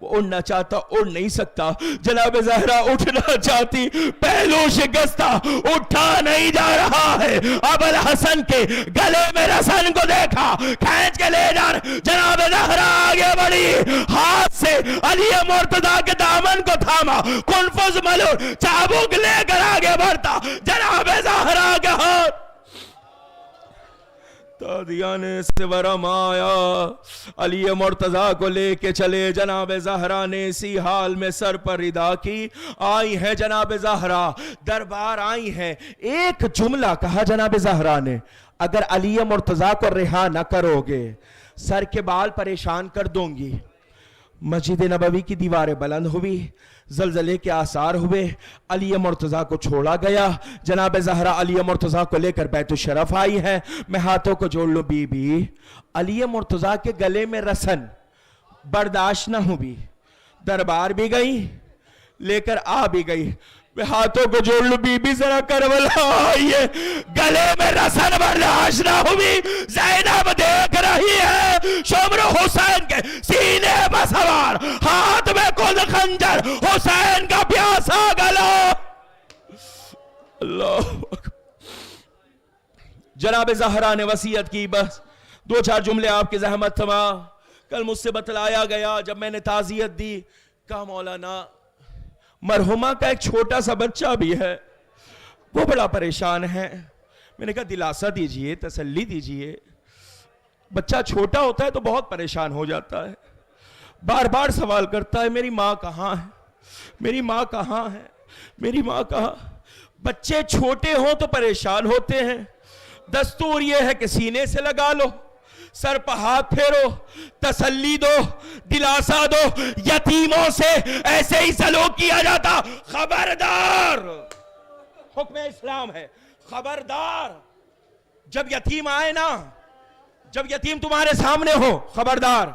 وہ اڑنا چاہتا, اڑ نہیں سکتا. جناب زہرا اٹھنا چاہتی, پہلو شکستہ, اٹھا نہیں جا رہا ہے. ابو الحسن کے گلے میں رسن کو دیکھا, کھینچ کے لے جان. جناب زہرا آگے بڑھی, ہاتھ سے علی مرتضیٰ کے دامن کو تھاما, کنفذ ملور چابک لے کر آگے بڑھتا. جناب زہرا کے ہاتھ قادیانے سے ورم آیا، علی مرتضیٰ کو لے کے چلے، جناب زہرا نے اسی حال میں سر پر ردا کی، آئی ہے جناب زہرا دربار آئی ہیں، ایک جملہ کہا جناب زہرا نے، اگر علی مرتضیٰ کو رہا نہ کرو گے سر کے بال پریشان کر دوں گی۔ مسجد نبوی کی دیواریں بلند ہوئی، زلزلے کے آثار ہوئے، علی مرتضیٰ کو چھوڑا گیا، جناب زہرا علی مرتضیٰ کو لے کر بیت الشرف آئی ہے، میں ہاتھوں کو جوڑ لوں بی بی، علی مرتضیٰ کے گلے میں رسن برداشت نہ ہوئی، دربار بھی گئی لے کر آ بھی گئی، میں ہاتھوں کو جوڑ لوں بی بی ذرا کربلا آئیے، گلے میں رسن برداشت نہ ہوئی، زینب دیکھ رہی ہے شمر حسین کے سینے میں سوار، ہاتھ میں کل خنجر، حسین کا پیاسا گلا۔ اللہ اکبر۔ جناب زہرا نے وصیت کی، بس دو چار جملے آپ کی زحمت تھما، کل مجھ سے بتلایا گیا جب میں نے تعزیت دی، کہا مولانا مرحومہ کا ایک چھوٹا سا بچہ بھی ہے، وہ بڑا پریشان ہے۔ میں نے کہا دلاسا دیجئے، تسلی دیجئے، بچہ چھوٹا ہوتا ہے تو بہت پریشان ہو جاتا ہے، بار بار سوال کرتا ہے میری ماں کہاں ہے، میری ماں کہاں ہے، میری ماں کہاں۔ بچے چھوٹے ہوں تو پریشان ہوتے ہیں، دستور یہ ہے کہ سینے سے لگا لو، سر پہ ہاتھ پھیرو، تسلی دو، دلاسا دو، یتیموں سے ایسے ہی سلوک کیا جاتا، خبردار، حکم اسلام ہے، خبردار، جب یتیم آئے نا، جب یتیم تمہارے سامنے ہو، خبردار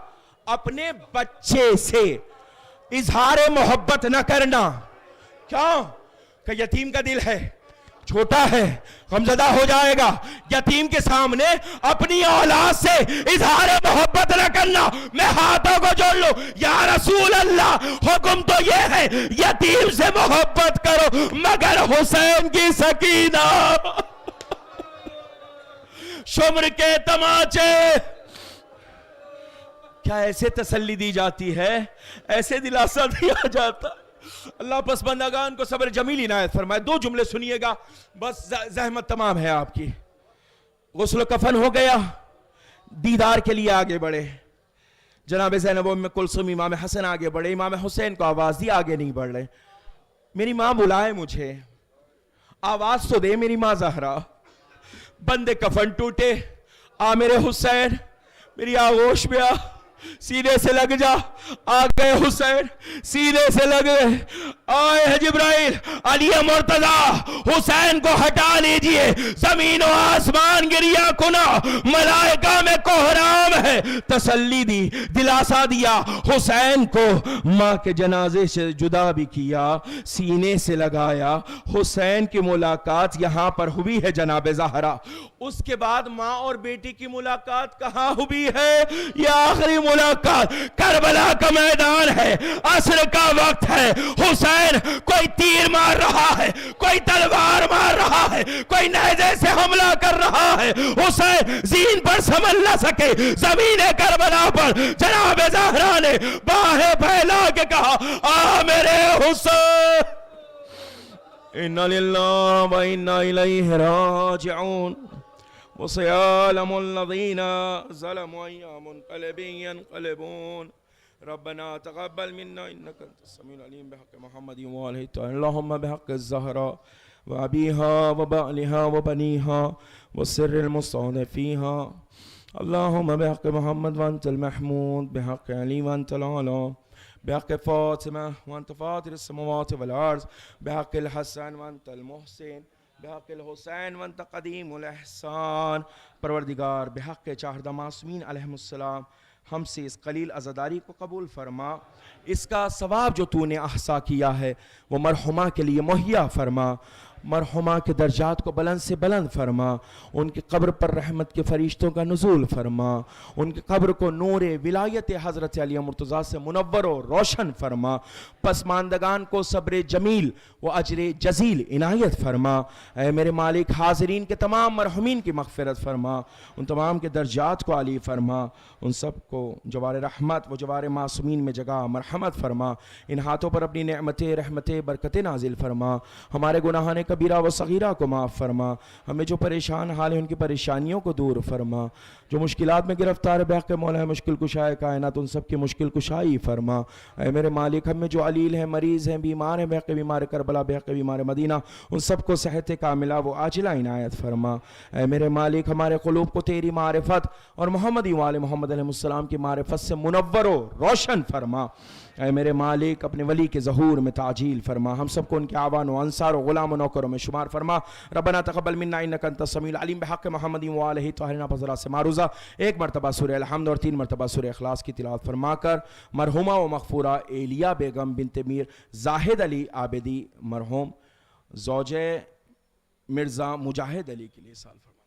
اپنے بچے سے اظہار محبت نہ کرنا، کیوں کہ یتیم کا دل ہے، چھوٹا ہے، غمزدہ ہو جائے گا، یتیم کے سامنے اپنی اولاد سے اظہار محبت نہ کرنا۔ میں ہاتھوں کو جوڑ لوں، یا رسول اللہ حکم تو یہ ہے یتیم سے محبت کرو مگر حسین کی سکینہ۔ شمر کے تماچے، کیا ایسے تسلی دی جاتی ہے، ایسے دلاسا دیا جاتا ہے۔ اللہ پس بندگان کو صبر جمیل عنایت فرمائے۔ دو جملے سنیے گا، بس زحمت تمام ہے آپ کی۔ غسل و کفن ہو گیا، دیدار کے لیے آگے بڑھے، جناب زینب ام کلثوم امام حسن آگے بڑھے، امام حسین کو آواز دی آگے نہیں بڑھ رہے، میری ماں بلائے مجھے، آواز تو دے میری ماں زہرا۔ بندے کفن ٹوٹے، آ میرے حسین، میری آغوش میں آ، سینے سے لگ جا، آ گئے حسین، سینے سے لگ گئے، آئے ہیں جبرائیل، علی مرتضیٰ حسین کو ہٹا لیجئے، زمین و آسمان گریا کنا، ملائکہ میں کوہرام ہے۔ تسلی دی، دلاسا دیا، حسین کو ماں کے جنازے سے جدا بھی کیا، سینے سے لگایا۔ حسین کی ملاقات یہاں پر ہوئی ہے جناب زہرا، اس کے بعد ماں اور بیٹی کی ملاقات کہاں ہوئی ہے؟ یہ آخری ملاقات کربلا کا میدان ہے، عصر کا وقت ہے، حسین کوئی تیر مار رہا ہے، کوئی تلوار مار رہا ہے، کوئی نیزے سے حملہ کر رہا ہے، حسین زین پر سنبھل نہ سکے، زمین کربلا پر جناب زہرا نے باہیں پھیلا کے کہا آ میرے حسین، اِنَّا لِلَّهِ وَإِنَّا إِلَيْهِ رَاجِعُونَ۔ وسيعلم الذين ظلموا أي منقلب ينقلبون ربنا تقبل منا إنك أنت السميع العليم بحق محمد وآله الطاهرين اللهم بحق الزهراء وأبيها وبعلها وبنيها والسر المستودع فيها اللهم بحق محمد وأنت المحمود بحق علي وأنت الأعلى بحق فاطمة وأنت فاطر السماوات والأرض بحق الحسن وأنت المحسن بحق الحسین وانت قدیم الاحسان۔ پروردگار بحق چاہردہ معصومین علیہم السلام ہم سے اس قلیل عزاداری کو قبول فرما، اس کا ثواب جو تو نے احصا کیا ہے وہ مرحومہ کے لیے مہیا فرما، مرحومہ کے درجات کو بلند سے بلند فرما، ان کی قبر پر رحمت کے فرشتوں کا نزول فرما، ان کی قبر کو نور ولایت حضرت علی مرتضیٰ سے منور و روشن فرما، پسماندگان کو صبر جمیل و اجر جزیل عنایت فرما۔ اے میرے مالک حاضرین کے تمام مرحومین کی مغفرت فرما، ان تمام کے درجات کو علی فرما، ان سب کو جوار رحمت و جوار معصومین میں جگہ مرحمت فرما، ان ہاتھوں پر اپنی نعمتیں رحمتیں برکتیں نازل فرما، ہمارے گناہان کبیرہ و صغیرہ کو معاف فرما، ہمیں جو پریشان حال ہیں ان کی پریشانیوں کو دور فرما، جو مشکلات میں گرفتار بحق مولا ہے مشکل کشائے کائنات ان سب کی مشکل کشائی فرما۔ اے میرے مالک ہم میں جو علیل ہیں، مریض ہیں، بیمار ہیں، بحق بیمار کربلا، بحق بیمار مدینہ، ان سب کو صحت کاملہ و عاجلہ عنایت فرما۔ اے میرے مالک ہمارے قلوب کو تیری معرفت اور محمدی وآل محمد علیہ السلام کی معرفت سے منور و روشن فرما۔ اے میرے مالک اپنے ولی کے ظہور میں تعجیل فرما، ہم سب کو ان کے آوان و انصار و غلام و نوکروں میں شمار فرما۔ ربنا تقبل منا انک انت السمیع العلیم بحق محمد و آلہ طاہرین پذرات سے معروضہ ایک مرتبہ سورہ الحمد اور 3 مرتبہ سورہ اخلاص کی تلاوت فرما کر مرحومہ و مغفورہ ایلیا بیگم بنت میر زاہد علی عابدی مرحوم زوجہ مرزا مجاہد علی کے لیے سال فرما۔